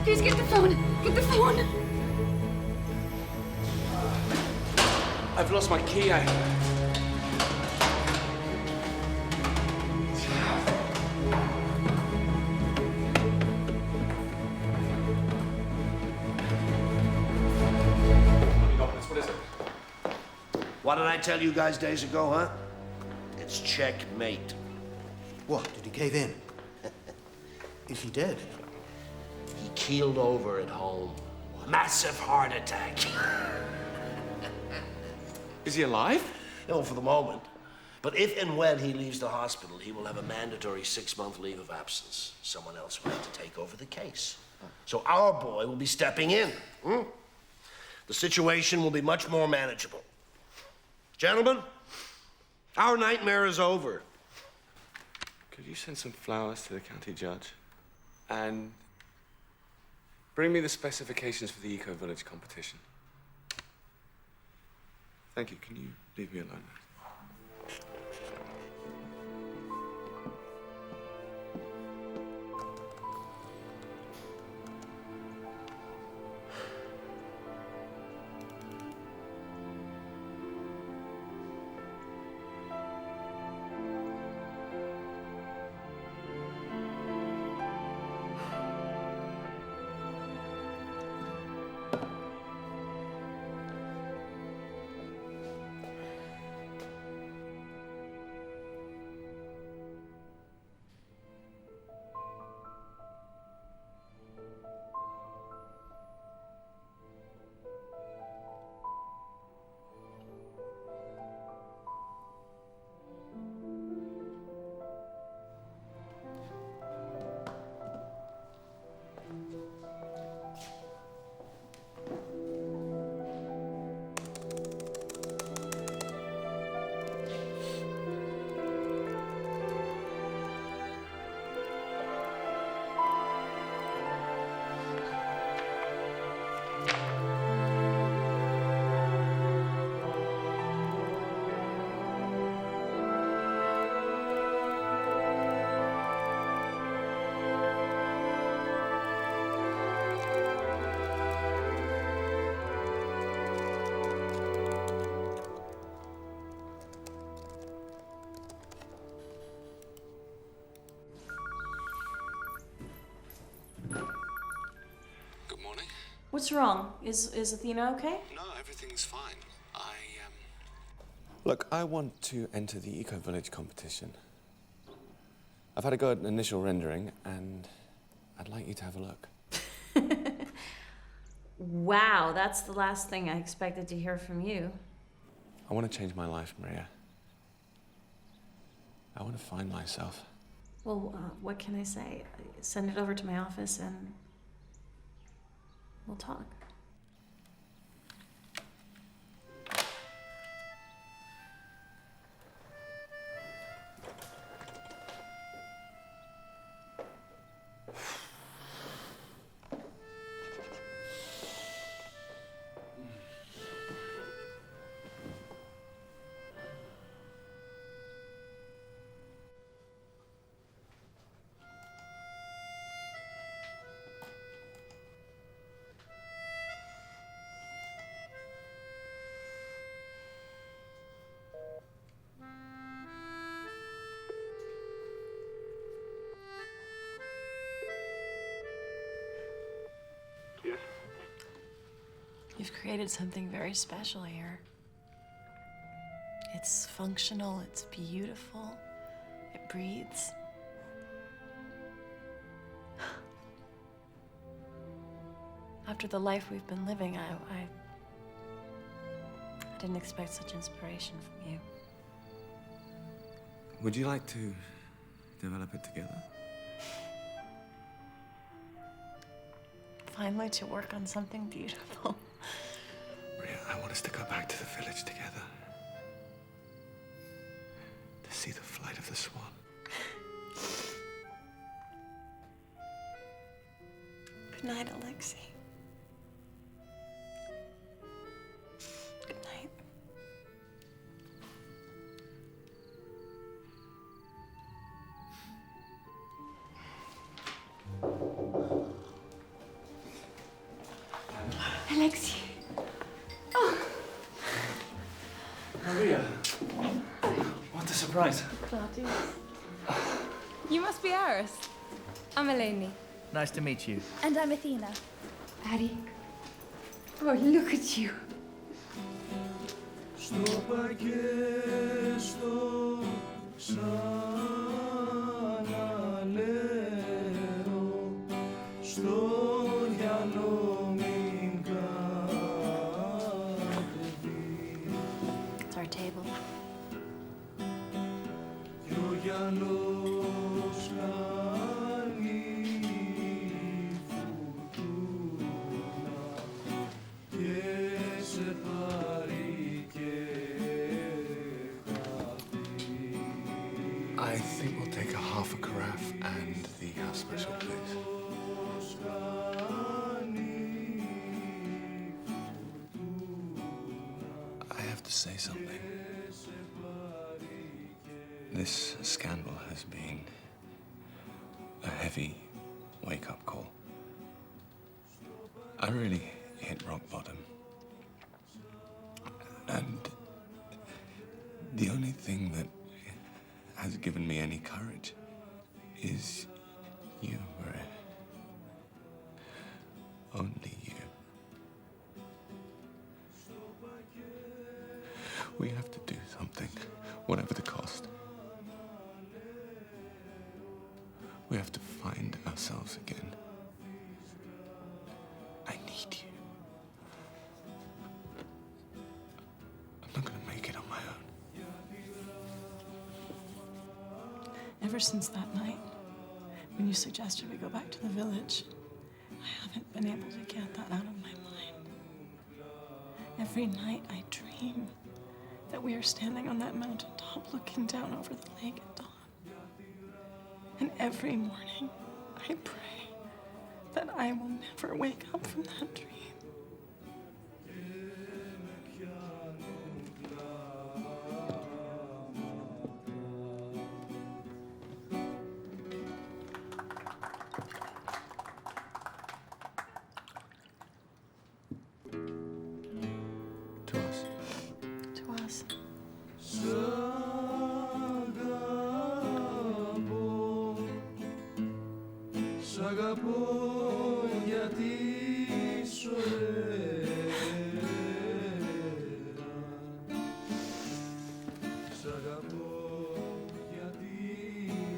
Please get the phone. Get the phone. I've lost my key. What is it? What did I tell you guys days ago, huh? It's checkmate. What? Did he cave in? Is he dead? He keeled over at home. Massive heart attack. Is he alive? No, for the moment. But if and when he leaves the hospital, he will have a mandatory 6-month leave of absence. Someone else will have to take over the case. So our boy will be stepping in. The situation will be much more manageable. Gentlemen, our nightmare is over. Could you send some flowers to the county judge? And bring me the specifications for the eco-village competition. Thank you. Can you leave me alone? What's wrong? Is Athena okay? No, everything's fine. Look, I want to enter the eco-village competition. I've had a go at an initial rendering, and I'd like you to have a look. Wow, that's the last thing I expected to hear from you. I want to change my life, Maria. I want to find myself. Well, what can I say? Send it over to my office and we'll talk. Yes? You've created something very special here. It's functional, it's beautiful, it breathes. After the life we've been living, I didn't expect such inspiration from you. Would you like to develop it together? Finally to work on something beautiful. Maria, I want us to go back to the village together. To see the flight of the swan. Good night, Alexei. Good night. Alexei. Oh. Maria. What a surprise. Claudius. You must be Aris. I'm Eleni. Nice to meet you. And I'm Athena. Harry. Oh, look at you. It's our table. I think we'll take a half a carafe and the house special, please. I have to say something. This scandal has been a heavy wake-up call. I really hit rock bottom. And the only thing that has given me any courage is you, Maria. Only you. We have to do something, whatever the cost. We have to find ourselves again. I need you. I'm not gonna make it on my own. Ever since that night, when you suggested we go back to the village, I haven't been able to get that out of my mind. Every night I dream that we are standing on that mountaintop looking down over the lake at dawn. And every morning I pray that I will never wake up from that dream. To us. To us.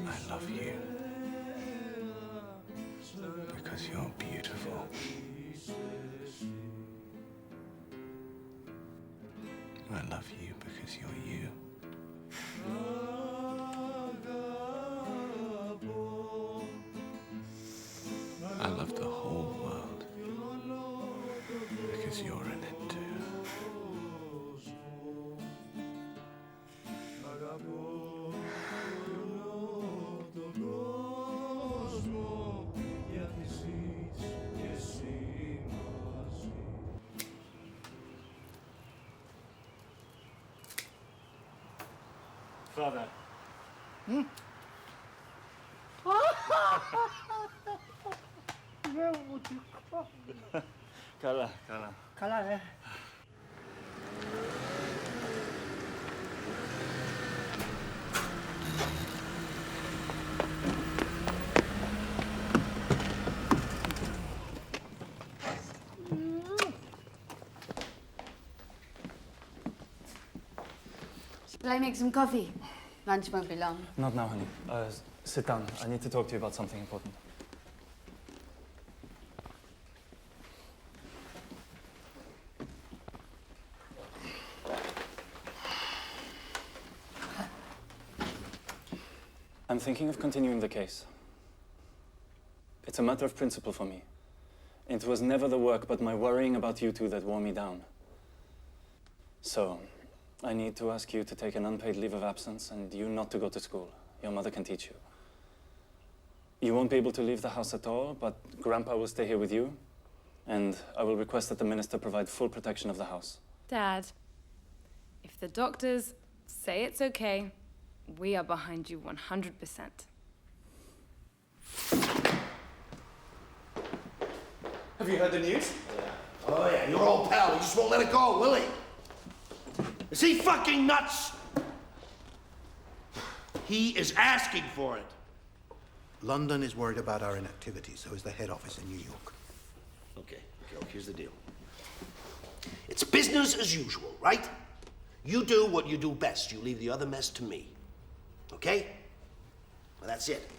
I love you. Because you're beautiful. I love you because you're you. I love the whole world because you're in it too. Father. Where would you cry? Kala, Kala. Kala, eh? Shall I make some coffee? Lunch won't be long. Not now, honey. Sit down. I need to talk to you about something important. I'm thinking of continuing the case. It's a matter of principle for me. It was never the work, but my worrying about you two that wore me down. So, I need to ask you to take an unpaid leave of absence and you not to go to school. Your mother can teach you. You won't be able to leave the house at all, but Grandpa will stay here with you. And I will request that the minister provide full protection of the house. Dad, if the doctors say it's okay, we are behind you 100%. Have you heard the news? Oh, yeah, your old pal. He just won't let it go, will he? Is he fucking nuts? He is asking for it. London is worried about our inactivity, so is the head office in New York. Okay, here's the deal. It's business as usual, right? You do what you do best. You leave the other mess to me. Okay? Well, that's it.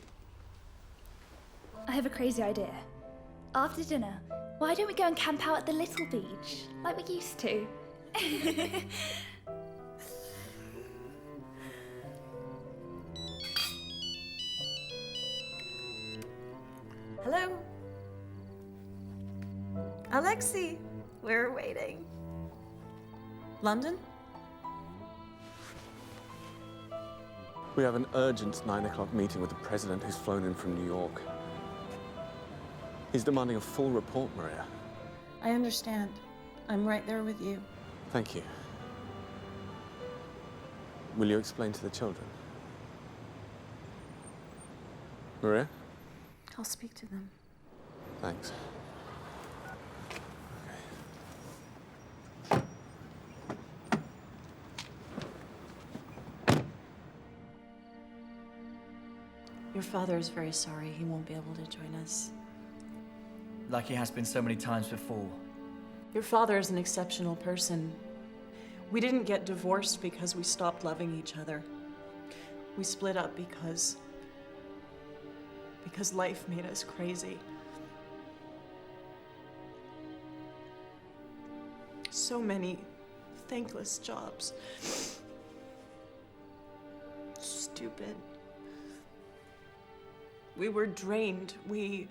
I have a crazy idea. After dinner, why don't we go and camp out at the little beach, like we used to? Hello? Alexei, we're waiting. London? We have an urgent 9 o'clock meeting with the president who's flown in from New York. He's demanding a full report, Maria. I understand. I'm right there with you. Thank you. Will you explain to the children? Maria? I'll speak to them. Thanks. Your father is very sorry he won't be able to join us. Like he has been so many times before. Your father is an exceptional person. We didn't get divorced because we stopped loving each other. We split up because life made us crazy. So many thankless jobs. Stupid. We were drained. We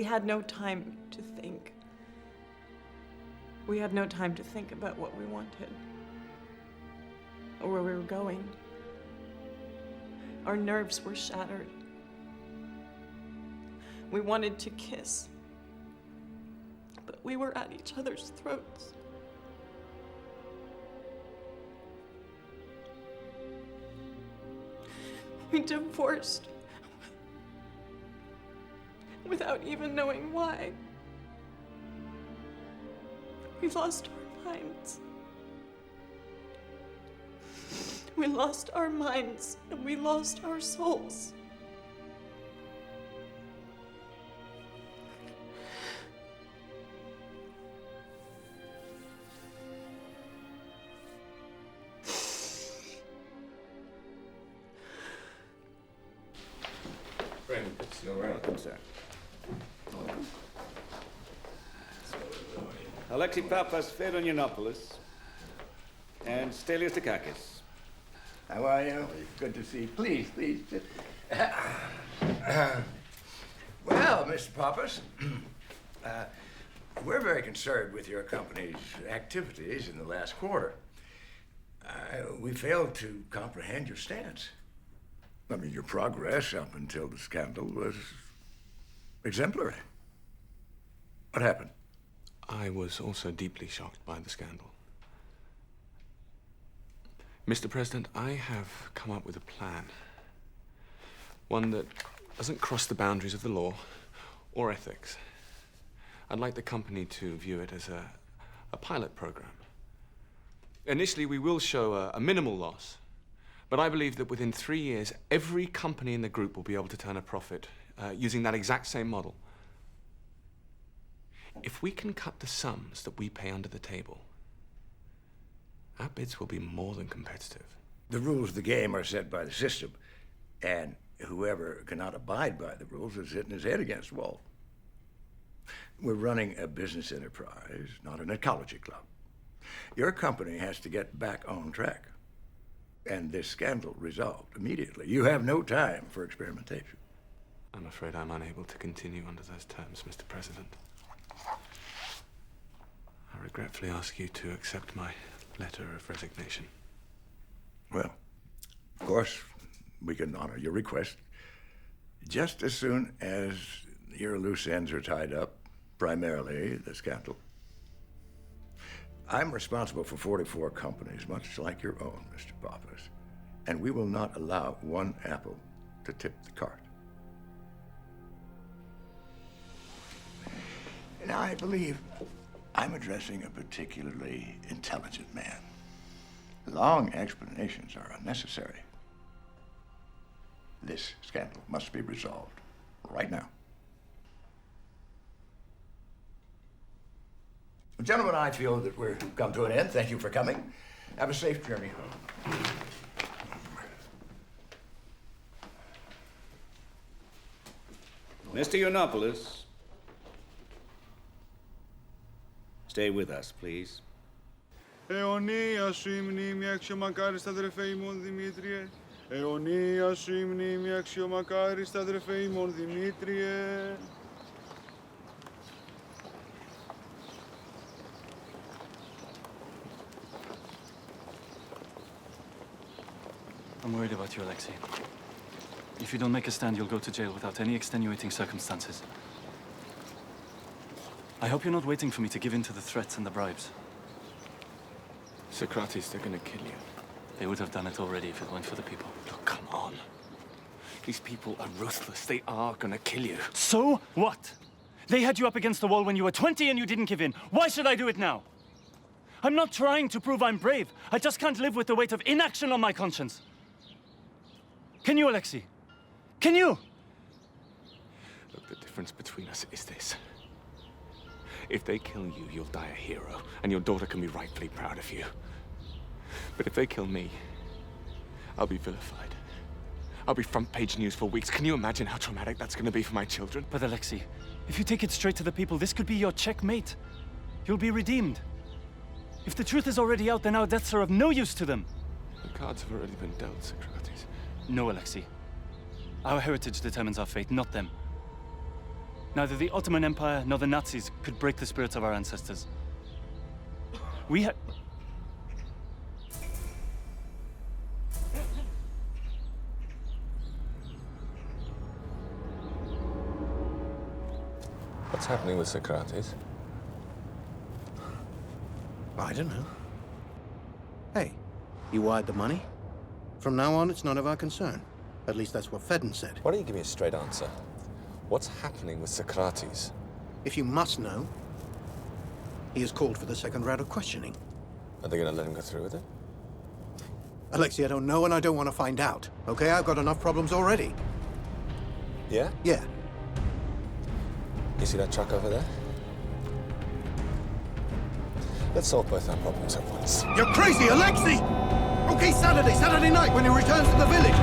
had no time to think. We had no time to think about what we wanted or where we were going. Our nerves were shattered. We wanted to kiss, but we were at each other's throats. We divorced without even knowing why. We lost our minds. We lost our minds and we lost our souls. You're welcome, sir. Alexei Papas, Fedonianopoulos, and Stelios Takakis. How are you? Good to see you. Please, please. Well, Mr. Papas, we're very concerned with your company's activities in the last quarter. We failed to comprehend your stance. I mean, your progress up until the scandal was exemplary. What happened? I was also deeply shocked by the scandal. Mr. President, I have come up with a plan. One that doesn't cross the boundaries of the law or ethics. I'd like the company to view it as a pilot program. Initially, we will show a minimal loss, but I believe that within 3 years, every company in the group will be able to turn a profit using that exact same model. If we can cut the sums that we pay under the table, our bids will be more than competitive. The rules of the game are set by the system, and whoever cannot abide by the rules is hitting his head against the wall. We're running a business enterprise, not an ecology club. Your company has to get back on track, and this scandal resolved immediately. You have no time for experimentation. I'm afraid I'm unable to continue under those terms, Mr. President. I regretfully ask you to accept my letter of resignation. Well, of course, we can honor your request just as soon as your loose ends are tied up, primarily the scandal. I'm responsible for 44 companies, much like your own, Mr. Papas, and we will not allow one apple to tip the cart. I believe I'm addressing a particularly intelligent man. Long explanations are unnecessary. This scandal must be resolved right now. Gentlemen, I feel that we're come to an end. Thank you for coming. Have a safe journey home. Mr. Yiannopoulos. Stay with us, please. Αιωνία σου η μνήμη αξιομακάριστα αδερφέ ημών Δημήτριε. Αιωνία σου η μνήμη αξιομακάριστα αδερφέ ημών Δημήτριε. I'm worried about you, Alexei. If you don't make a stand, you'll go to jail without any extenuating circumstances. I hope you're not waiting for me to give in to the threats and the bribes. Socrates, they're gonna kill you. They would have done it already if it weren't for the people. Look, come on. These people are ruthless. They are gonna kill you. So what? They had you up against the wall when you were 20 and you didn't give in. Why should I do it now? I'm not trying to prove I'm brave. I just can't live with the weight of inaction on my conscience. Can you, Alexei? Can you? Look, the difference between us is this. If they kill you, you'll die a hero, and your daughter can be rightfully proud of you. But if they kill me, I'll be vilified. I'll be front-page news for weeks. Can you imagine how traumatic that's going to be for my children? But Alexei, if you take it straight to the people, this could be your checkmate. You'll be redeemed. If the truth is already out, then our deaths are of no use to them. The cards have already been dealt, Socrates. No, Alexei. Our heritage determines our fate, not them. Neither the Ottoman Empire nor the Nazis could break the spirits of our ancestors. We had... What's happening with Socrates? I don't know. Hey, you wired the money? From now on, it's none of our concern. At least that's what Fedden said. Why don't you give me a straight answer? What's happening with Socrates? If you must know, he has called for the second round of questioning. Are they going to let him go through with it? Alexei, I don't know and I don't want to find out. Okay, I've got enough problems already. Yeah? Yeah. You see that truck over there? Let's solve both our problems at once. You're crazy, Alexei! Okay, Saturday night when he returns to the village.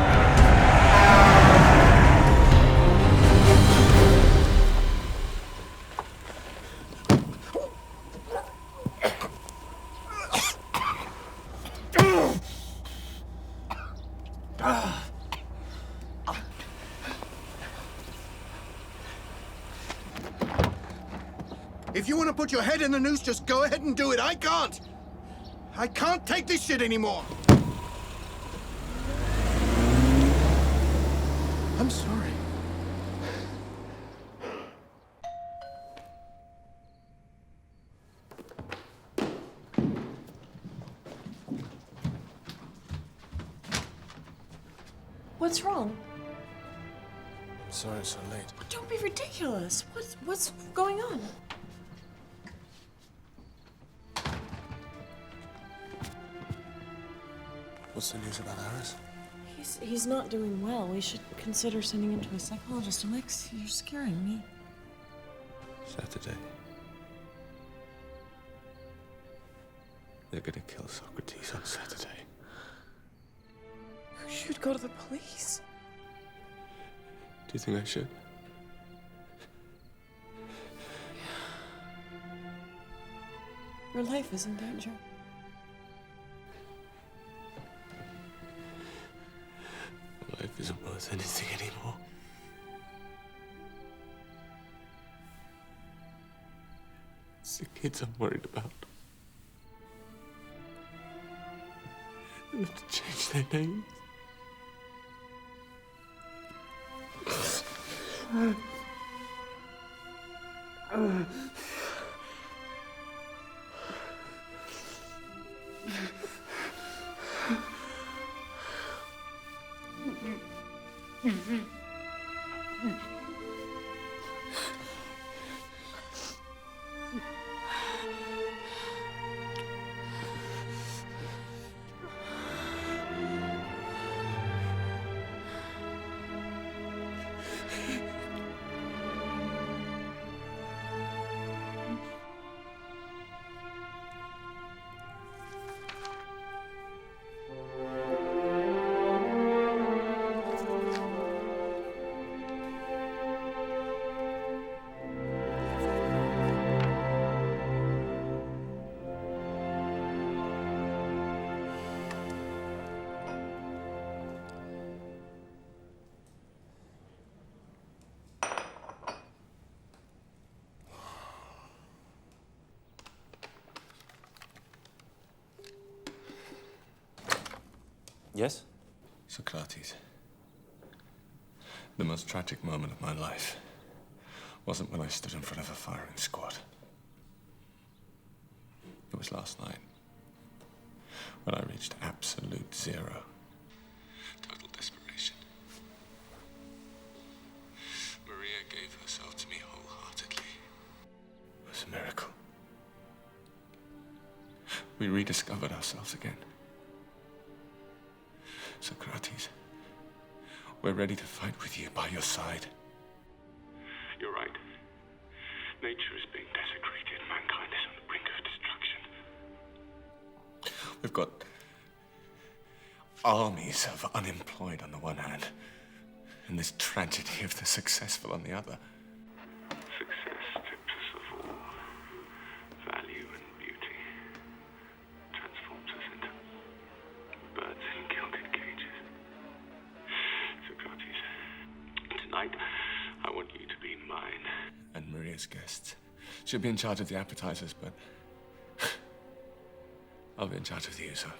If you want to put your head in the noose, just go ahead and do it. I can't! I can't take this shit anymore! I'm sorry. What's wrong? I'm sorry it's so late. Don't be ridiculous. What's going on? What's the news about Aris? He's not doing well. We should consider sending him to a psychologist. Alex, you're scaring me. Saturday. They're gonna kill Socrates on Saturday. You should go to the police. Do you think I should? Your life is in danger. Life isn't worth anything anymore. It's the kids I'm worried about. They have to change their names. Yes? Socrates. The most tragic moment of my life wasn't when I stood in front of a firing squad. It was last night, when I reached absolute zero. Total desperation. Maria gave herself to me wholeheartedly. It was a miracle. We rediscovered ourselves again. Socrates, we're ready to fight with you by your side. You're right. Nature is being desecrated. Mankind is on the brink of destruction. We've got armies of unemployed on the one hand, and this tragedy of the successful on the other. Success strips us of all value and beauty, transforms us into birds in gilded cages. Socrates, tonight I want you to be mine. And Maria's guests. She'll be in charge of the appetizers, but I'll be in charge of you, sir.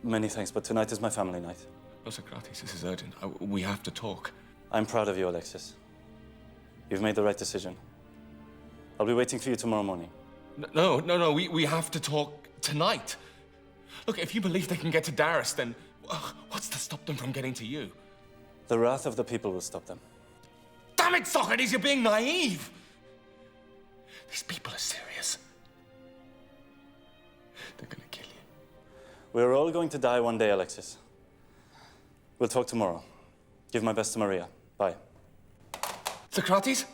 Many thanks, but tonight is my family night. Oh, Socrates, this is urgent. We have to talk. I'm proud of you, Alexis. You've made the right decision. I'll be waiting for you tomorrow morning. No, we have to talk tonight. Look, if you believe they can get to Darius, then what's to stop them from getting to you? The wrath of the people will stop them. Damn it, Socrates, you're being naive! These people are serious. They're gonna kill you. We're all going to die one day, Alexis. We'll talk tomorrow. Give my best to Maria. Bye. Socrates?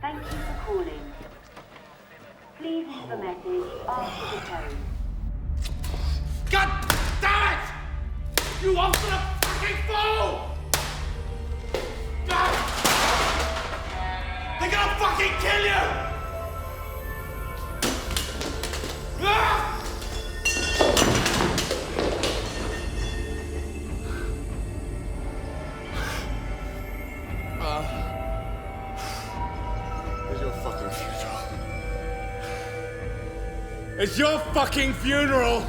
Thank you for calling. Please leave a message after the tone. God damn it! You obstinate fucking fool! God! They're gonna fucking kill you! Ah! It's your fucking funeral. It's your fucking funeral!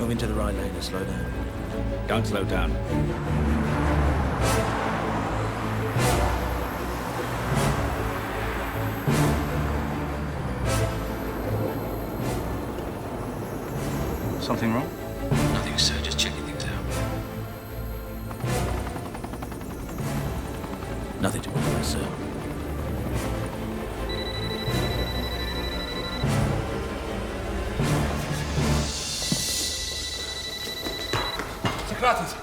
Move into the right lane and slow down. Don't slow down. Something wrong? Nothing, sir. Just checking things out. Nothing to worry about, sir. Socrates!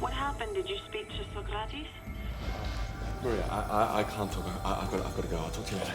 What happened? Did you speak to Socrates? Maria, I can't talk. I've got to go. I'll talk to you later.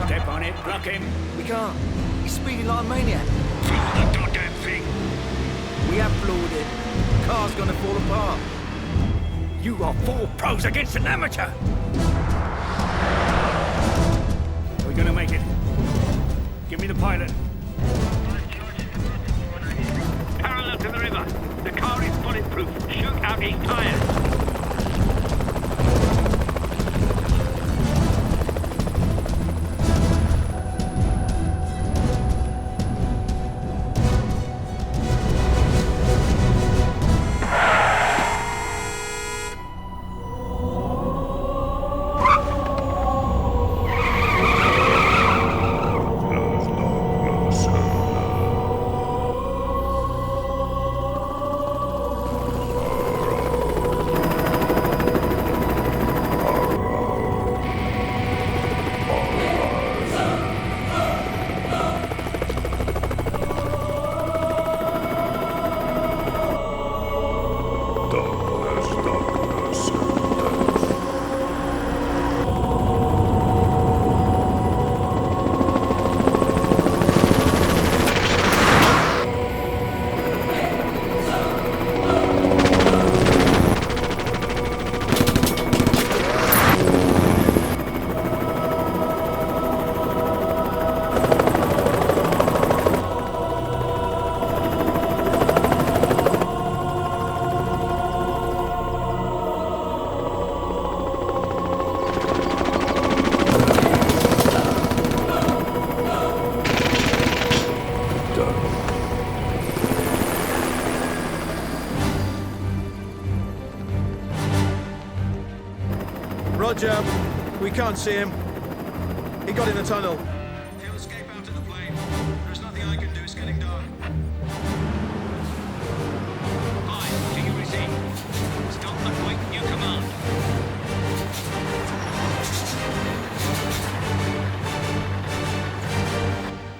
Step on it, block him. We can't. He's speeding like a maniac. Floor the goddamn thing. We have floored it. The car's gonna fall apart. You are 4 pros against an amateur. We're gonna make it. Give me the pilot. Parallel to the river. The car is bulletproof. Shoot out his tires. Roger. We can't see him. He got in the tunnel. He'll escape out of the plane. There's nothing I can do. It's getting dark. Hi, do you receive? Stop and wait new command.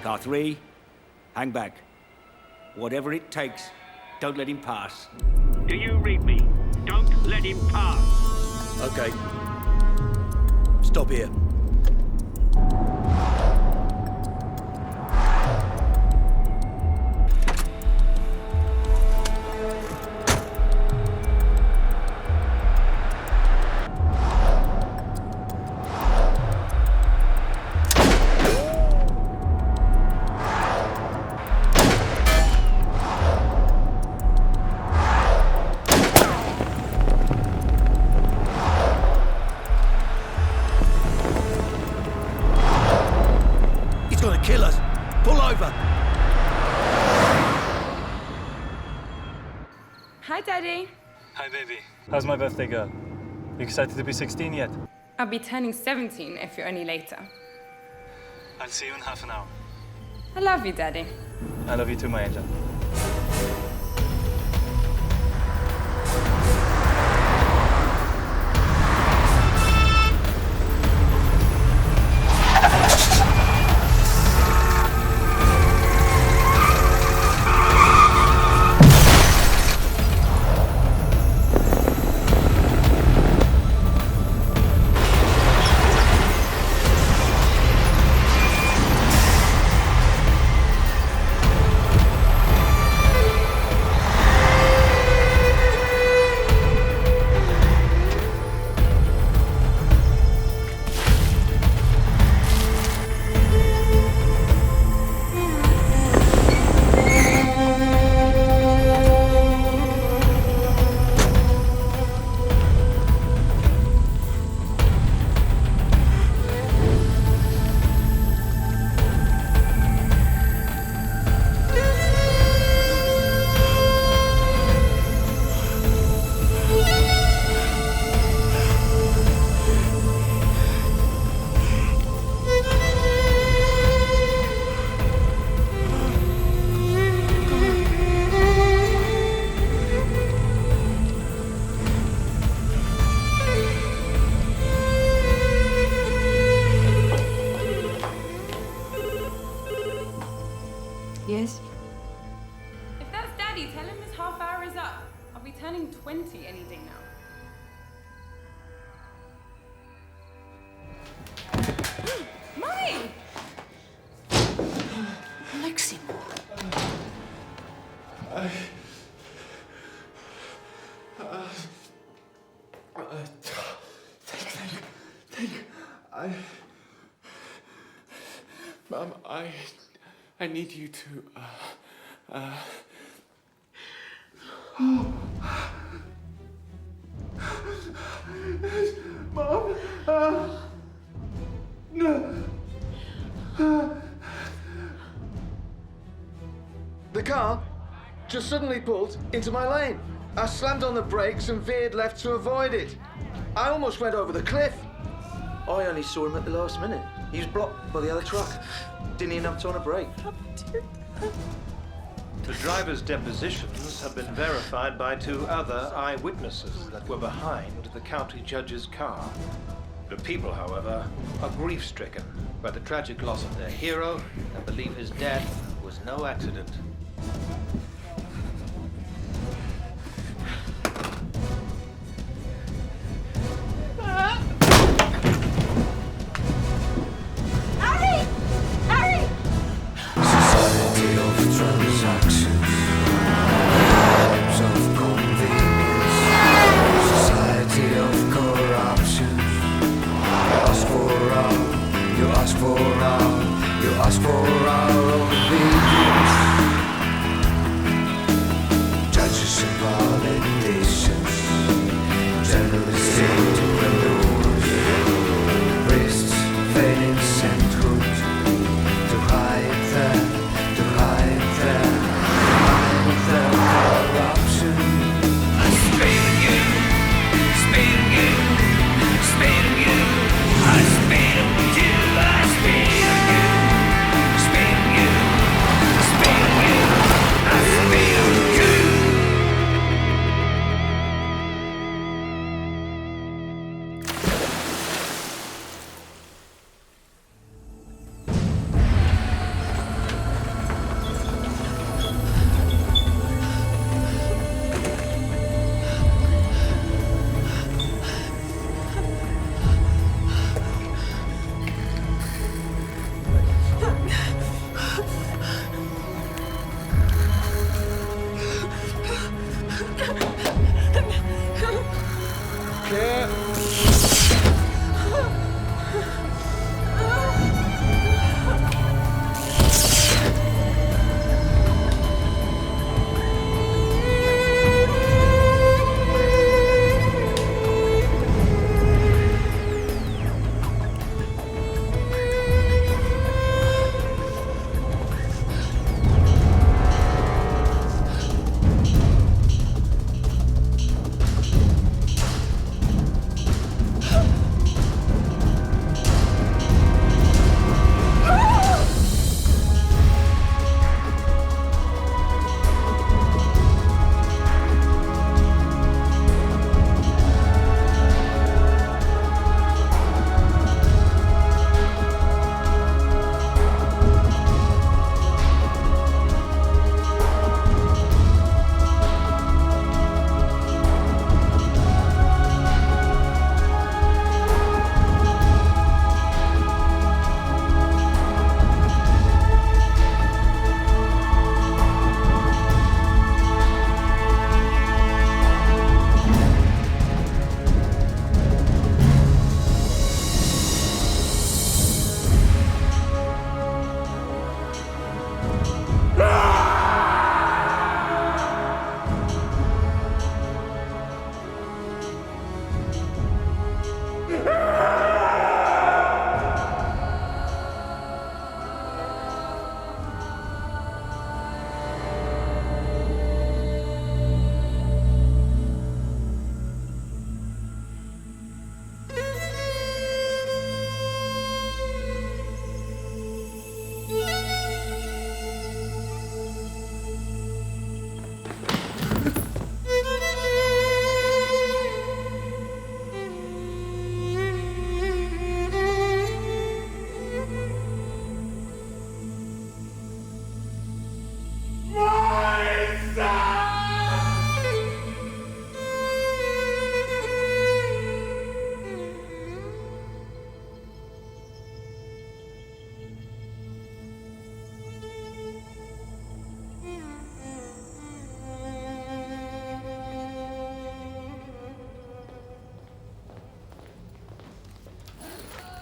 Car 3, hang back. Whatever it takes, don't let him pass. Do you read me? Don't let him pass. Okay. Stop here. Kill us! Pull over! Hi, Daddy. Hi, baby. How's my birthday go? You excited to be 16 yet? I'll be turning 17 if you're any later. I'll see you in half an hour. I love you, Daddy. I love you too, my angel. Yes? If that's Daddy, tell him his half hour is up. I'll be turning 20 any day now. Mummy! Alexei. Mom, I need you to, Mom! The car just suddenly pulled into my lane. I slammed on the brakes and veered left to avoid it. I almost went over the cliff. I only saw him at the last minute. He was blocked by the other truck. Didn't even have time to brake. The driver's depositions have been verified by 2 other eyewitnesses that were behind the county judge's car. The people, however, are grief-stricken by the tragic loss of their hero and believe his death was no accident. Harry! Harry! Society of transactions, of convenience, society of corruption. You ask for our obedience. Judges and politicians, journalists and entrepreneurs, priests feigning sainthood to hide their corruption. I'm speeding you, speeding you, speeding you. I speed you, I speed you, speed you, speed you, I speed you.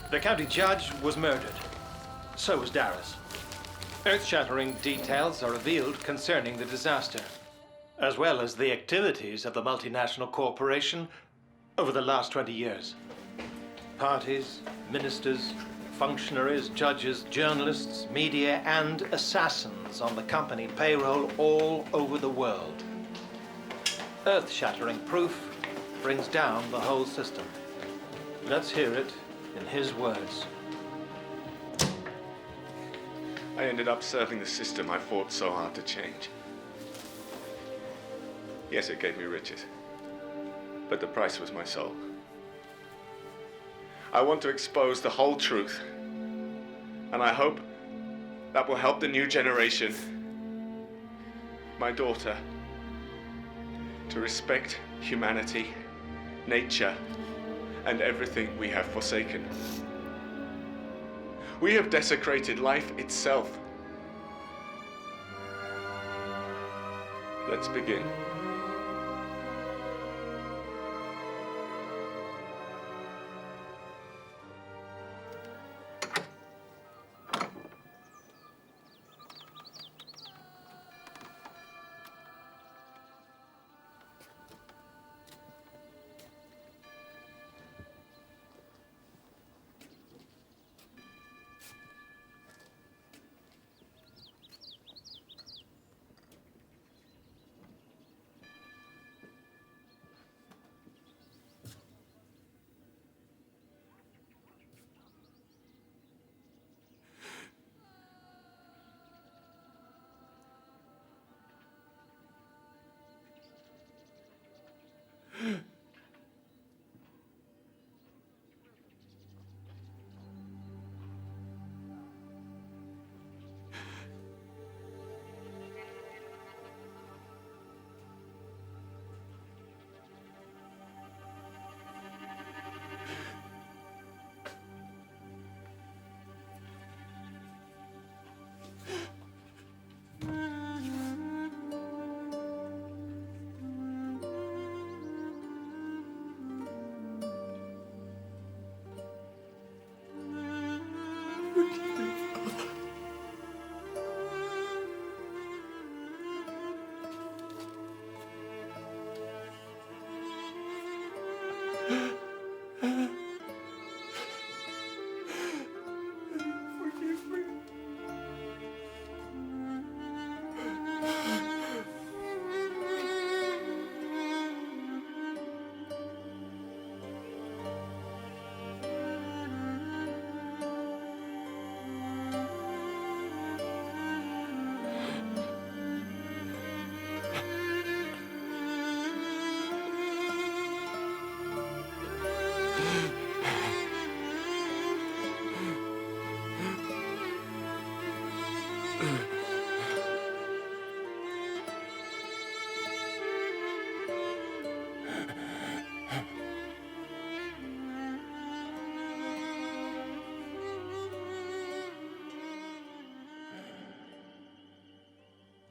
The county judge was murdered. So was Darras. Earth-shattering details are revealed concerning the disaster, as well as the activities of the multinational corporation over the last 20 years. Parties, ministers, functionaries, judges, journalists, media, and assassins on the company payroll all over the world. Earth-shattering proof brings down the whole system. Let's hear it in his words. I ended up serving the system I fought so hard to change. Yes, it gave me riches, but the price was my soul. I want to expose the whole truth, and I hope that will help the new generation, my daughter, to respect humanity, nature, and everything we have forsaken. We have desecrated life itself. Let's begin.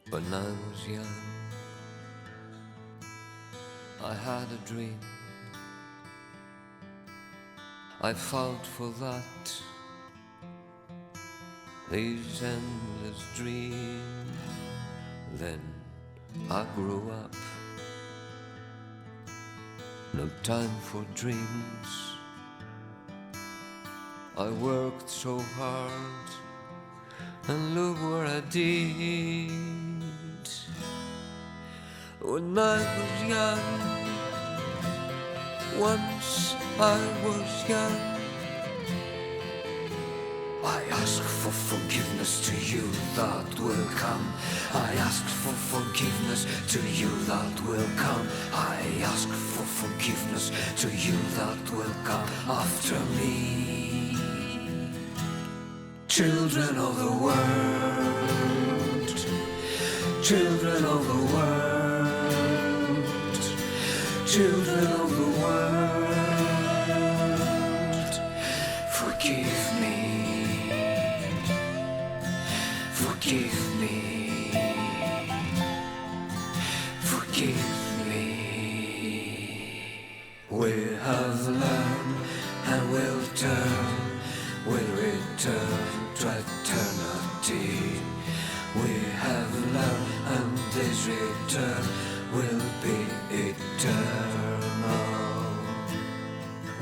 When I was young, I had a dream. I fought for that, these endless dreams. Then I grew up, no time for dreams. I worked so hard, and look what I did. When I was young, once I was young, I ask for forgiveness to you that will come. I ask for forgiveness to you that will come. I ask for forgiveness to you that will come after me. Children of the world, children of the world, children of the world, forgive me, forgive me, forgive me. We have learned and will turn, will return to eternity. We have learned and this return will be eternal.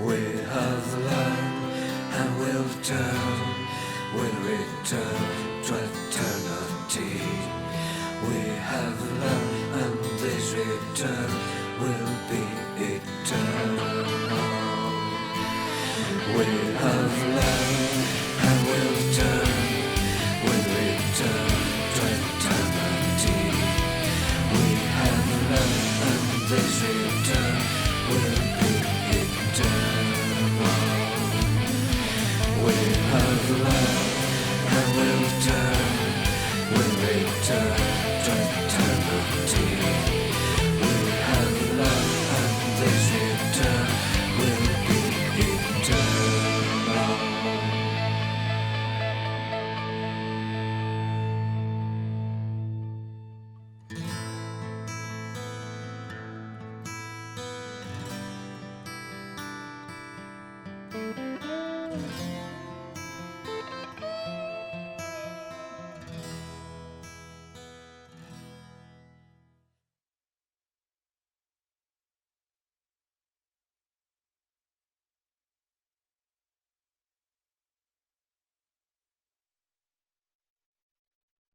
We have learned and will turn, will return to eternity. We have learned and this return will be eternal. We have learned and will turn, will return to eternity. We have learned and this return will be eternal. We have learned and will turn, will return